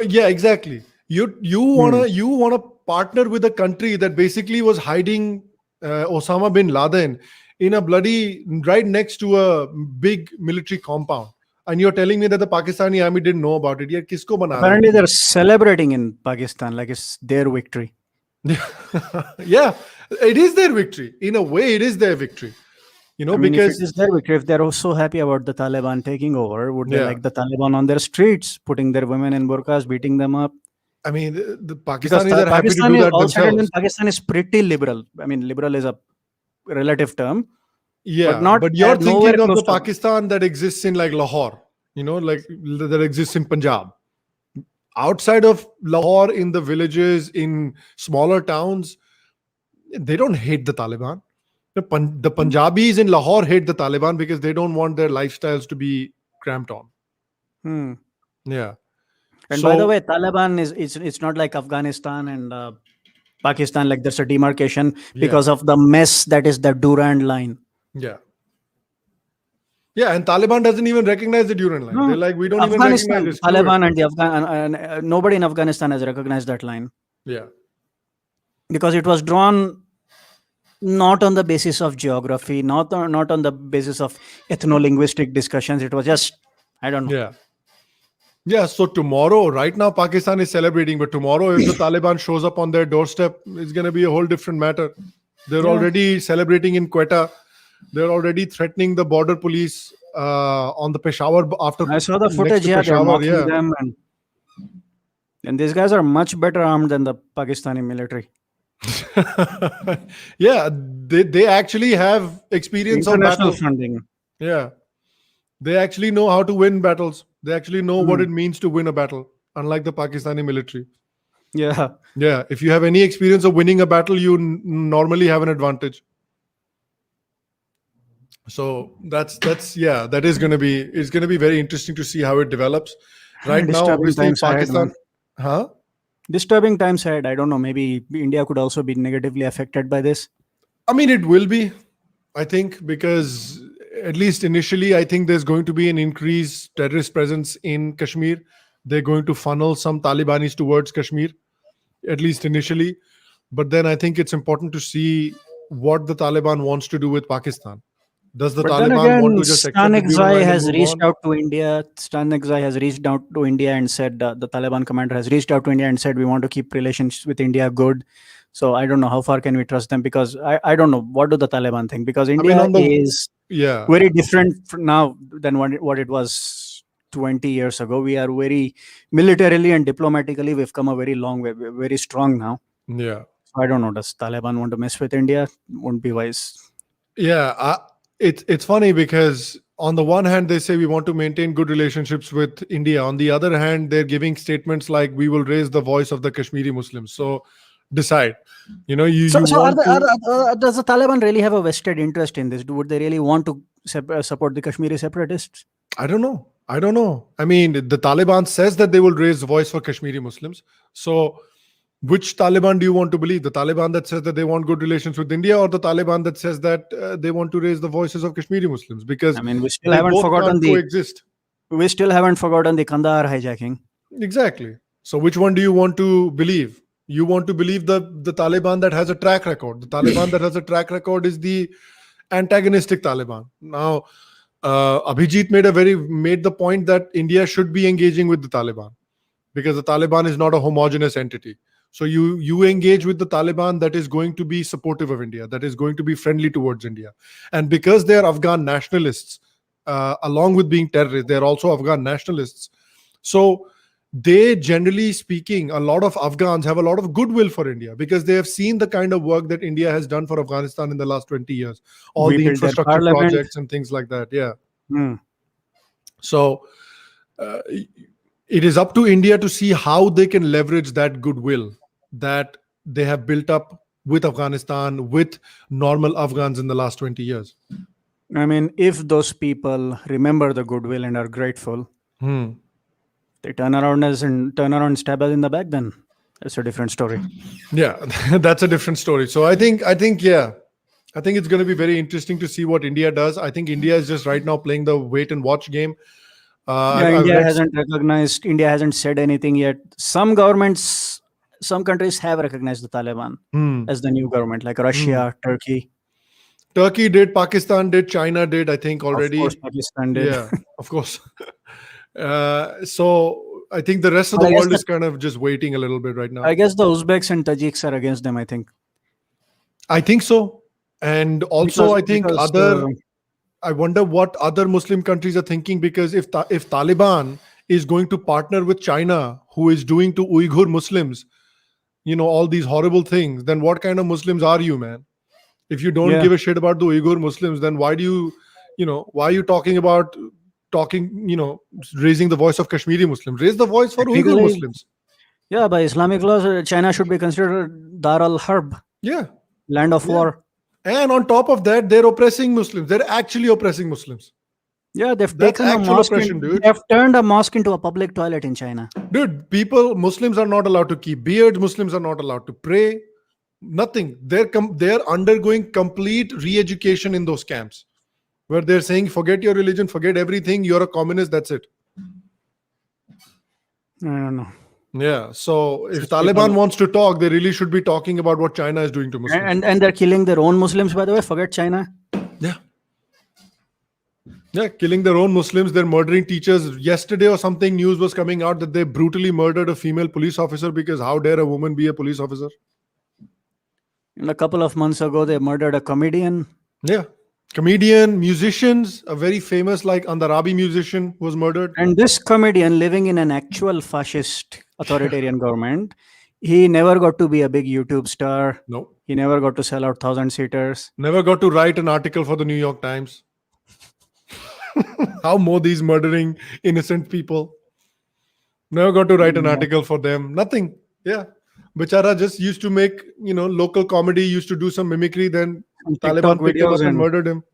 Yeah, exactly. You wanna partner with a country that basically was hiding Osama bin Laden in a bloody right next to a big military compound, and you're telling me that the Pakistani army didn't know about it. Yeah, kisko bana? Apparently, they're celebrating in Pakistan like it's their victory. Yeah, it is their victory. In a way, it is their victory. Because if it is their victory, if they're so happy about the Taliban taking over, would they like the Taliban on their streets, putting their women in burqas, beating them up? I mean, the Pakistanis are happy to do that themselves. Pakistan is pretty liberal. I mean, liberal is a relative term. Yeah, but you're thinking of the Pakistan that exists in like Lahore, like that exists in Punjab. Outside of Lahore, in the villages, in smaller towns, they don't hate the Taliban. The Punjabis in Lahore hate the Taliban because they don't want their lifestyles to be cramped on. Yeah. And by the way, Taliban it's not like Afghanistan and Pakistan, like there's a demarcation because of the mess that is the Durand line. Yeah. Yeah, and Taliban doesn't even recognize the Durand line. They're like, we don't even recognize this. Taliban and the nobody in Afghanistan has recognized that line. Yeah. Because it was drawn not on the basis of geography, not on the basis of ethno-linguistic discussions. It was just, I don't know. Yeah. Yeah, so tomorrow, right now, Pakistan is celebrating, but tomorrow, if the Taliban shows up on their doorstep, it's going to be a whole different matter. They're already celebrating in Quetta. They're already threatening the border police on the Peshawar after. I saw the footage. Yeah, they're mocking them, and these guys are much better armed than the Pakistani military. Yeah, they actually have experience of battle. Funding. Yeah, they actually know how to win battles. They actually know what it means to win a battle, unlike the Pakistani military. Yeah. Yeah. If you have any experience of winning a battle, you normally have an advantage. So that is going to be, it's going to be very interesting to see how it develops. Right now, Disturbing obviously, times ahead, Pakistan, man. Disturbing times ahead. I don't know. Maybe India could also be negatively affected by this. I mean, it will be, I think, because at least initially, I think there's going to be an increased terrorist presence in Kashmir. They're going to funnel some Talibanis towards Kashmir, at least initially. But then I think it's important to see what the Taliban wants to do with Pakistan. Does the But Taliban then again, want to just accept the Stanexai and has move reached on? out to India. Stanexai has reached out to India and said, the Taliban commander has reached out to India and said, we want to keep relations with India good. So I don't know how far can we trust them, because I don't know, what do the Taliban think? Because India is very different now than what it was 20 years ago. We are very militarily and diplomatically, we've come a very long way. We're very strong now. Yeah. I don't know. Does Taliban want to mess with India? Won't be wise. Yeah. It's funny because on the one hand, they say we want to maintain good relationships with India. On the other hand, they're giving statements like we will raise the voice of the Kashmiri Muslims. So decide. You know, does the Taliban really have a vested interest in this? Would they really want to support the Kashmiri separatists? I don't know. I mean, the Taliban says that they will raise the voice for Kashmiri Muslims. So which Taliban do you want to believe? The Taliban that says that they want good relations with India, or the Taliban that says that they want to raise the voices of Kashmiri Muslims? Because I mean, we still haven't forgotten We still haven't forgotten the Kandahar hijacking. Exactly. So which one do you want to believe? You want to believe the Taliban that has a track record. The Taliban that has a track record is the antagonistic Taliban. Now, Abhijit made the point that India should be engaging with the Taliban, because the Taliban is not a homogeneous entity. So you engage with the Taliban that is going to be supportive of India, that is going to be friendly towards India. And because they are Afghan nationalists, along with being terrorists, they're also Afghan nationalists. So they, generally speaking, a lot of Afghans have a lot of goodwill for India, because they have seen the kind of work that India has done for Afghanistan in the last 20 years. All the infrastructure projects and things like that. Yeah. So it is up to India to see how they can leverage that goodwill that they have built up with Afghanistan, with normal Afghans in the last 20 years. I mean, if those people remember the goodwill and are grateful, they turn around and stab us in the back, then it's a different story. Yeah, that's a different story. So I think it's going to be very interesting to see what India does. I think India is just right now playing the wait and watch game. India hasn't said anything yet. Some countries have recognized the Taliban as the new government, like Russia, Turkey. Turkey did, Pakistan did, China did, I think already. Of course, Pakistan did. Yeah, of course. So I think the rest of the world is kind of just waiting a little bit right now. I guess the Uzbeks and Tajiks are against them, I think. I think so. And also, I wonder what other Muslim countries are thinking, because if Taliban is going to partner with China, who is doing to Uyghur Muslims, all these horrible things, then what kind of Muslims are you, man? If you don't give a shit about the Uyghur Muslims, then why are you raising the voice of Kashmiri Muslims? Raise the voice for Uyghur Muslims. Yeah, by Islamic laws, China should be considered Dar al-Harb. Yeah. Land of war. And on top of that, they're oppressing Muslims. They're actually oppressing Muslims. Yeah, they've taken a mosque. They have turned a mosque into a public toilet in China. Dude, Muslims are not allowed to keep beards. Muslims are not allowed to pray. Nothing. They're undergoing complete re-education in those camps, where they're saying, forget your religion, forget everything. You're a communist. That's it. I don't know. Yeah. So if Taliban wants to talk, they really should be talking about what China is doing to Muslims. And they're killing their own Muslims, by the way. Forget China. Yeah. Yeah, killing their own Muslims. They're murdering teachers. Yesterday or something, news was coming out that they brutally murdered a female police officer, because how dare a woman be a police officer? And a couple of months ago, they murdered a comedian. Yeah. Comedian, musicians, a very famous Andarabi musician was murdered. And this comedian, living in an actual fascist authoritarian government, he never got to be a big YouTube star. No. He never got to sell out 1,000 seaters. Never got to write an article for the New York Times. How Modi is murdering innocent people. Never got to write an article for them. Nothing. Yeah. Bichara just used to make, local comedy, used to do some mimicry. Then TikTok Taliban picked him videos up and murdered him.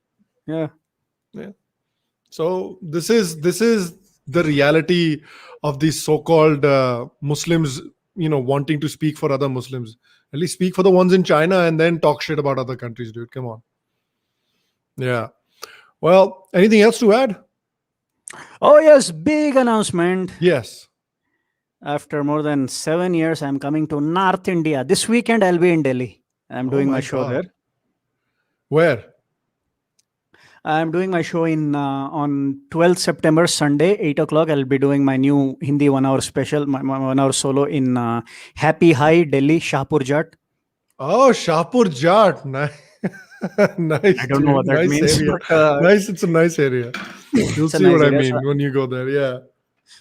yeah. Yeah. So this is the reality of these so-called Muslims, wanting to speak for other Muslims. At least speak for the ones in China and then talk shit about other countries, dude. Come on. Yeah. Well, anything else to add? Oh yes, big announcement. Yes. After more than 7 years, I'm coming to North India. This weekend, I'll be in Delhi. I'm doing my show there. Where? I'm doing my show on 12th September, Sunday, 8 o'clock. I'll be doing my new Hindi 1 hour special, my 1 hour solo in Happy High, Delhi, Shahpur Jat. Oh, Shahpur Jat. Nice. Nice. I don't know what that nice means. Area. But, nice. It's a nice area. You'll see what I mean when you go there. Yeah.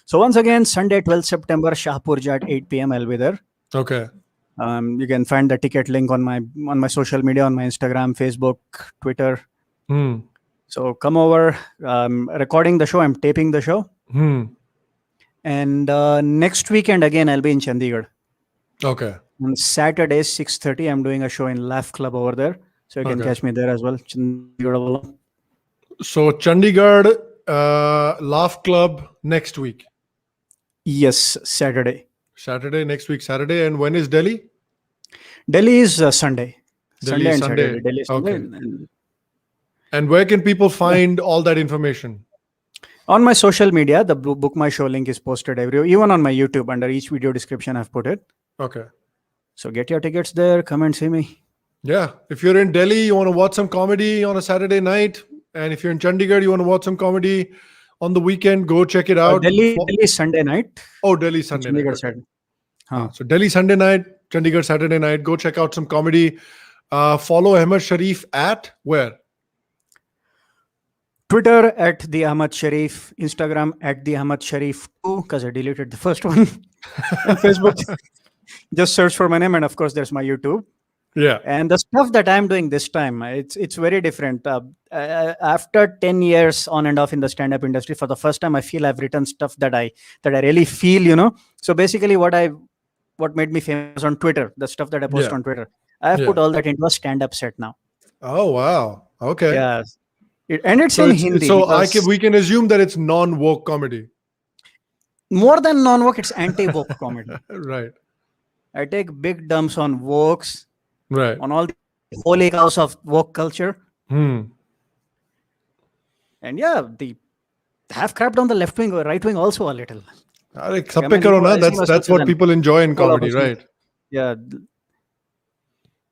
So once again, Sunday, 12th September, Shahpur Jat, 8 p.m. I'll be there. Okay. You can find the ticket link on my social media, on my Instagram, Facebook, Twitter. So come over. Recording the show. I'm taping the show. And next weekend again, I'll be in Chandigarh. Okay. On Saturday, 6:30, I'm doing a show in Laugh Club over there. So you can catch me there as well. So Chandigarh Laugh Club next week. Yes, Saturday. Saturday, next week, Saturday. And when is Delhi? Delhi is Sunday. Delhi Sunday and Sunday. Saturday. Delhi is Sunday. Okay. And where can people find all that information? On my social media, the book my show link is posted even on my YouTube. Under each video description, I've put it. Okay. So get your tickets there. Come and see me. Yeah. If you're in Delhi, you want to watch some comedy on a Saturday night. And if you're in Chandigarh, you want to watch some comedy on the weekend, go check it out. Delhi Sunday night. Oh, Delhi Sunday night. Saturday. So Delhi Sunday night, Chandigarh Saturday night. Go check out some comedy. Follow Ahmed Shariff at where? Twitter at the Ahmed Shariff, Instagram at the Ahmed Shariff 2, because I deleted the first one. And Facebook, just search for my name, and of course there's my YouTube. Yeah. And the stuff that I'm doing this time, it's very different. After 10 years on and off in the stand-up industry, for the first time I feel I've written stuff that I really feel, So basically what made me famous on Twitter, the stuff that I post on Twitter, I have put all that into a stand-up set now. Oh wow. Okay. Yeah. And it's in Hindi. So we can assume that it's non-woke comedy. More than non-woke, it's anti-woke comedy. Right. I take big dumps on wokes, right, on all the holy cows of woke culture. And yeah, the have crapped on the left wing or right wing also a little. That's what people enjoy in comedy, right? Yeah.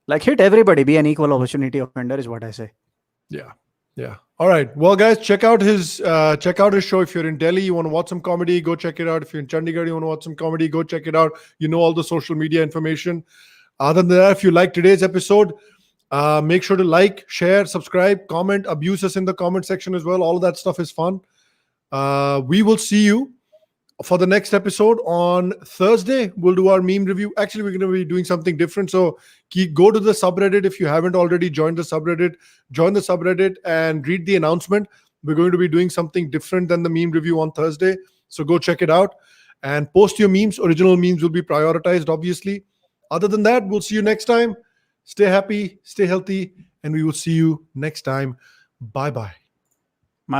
Like hit everybody, be an equal opportunity offender is what I say. Yeah. Yeah. All right. Well, guys, check out his show. If you're in Delhi, you want to watch some comedy, go check it out. If you're in Chandigarh, you want to watch some comedy, go check it out. You know all the social media information. Other than that, if you like today's episode, make sure to like, share, subscribe, comment, abuse us in the comment section as well. All of that stuff is fun. We will see you for the next episode on Thursday. We'll do our meme review. Actually, we're going to be doing something different. So go to the subreddit. If you haven't already joined the subreddit, join the subreddit and read the announcement. We're going to be doing something different than the meme review on Thursday. So go check it out and post your memes. Original memes will be prioritized, obviously. Other than that, we'll see you next time. Stay happy, stay healthy, and we will see you next time. Bye-bye.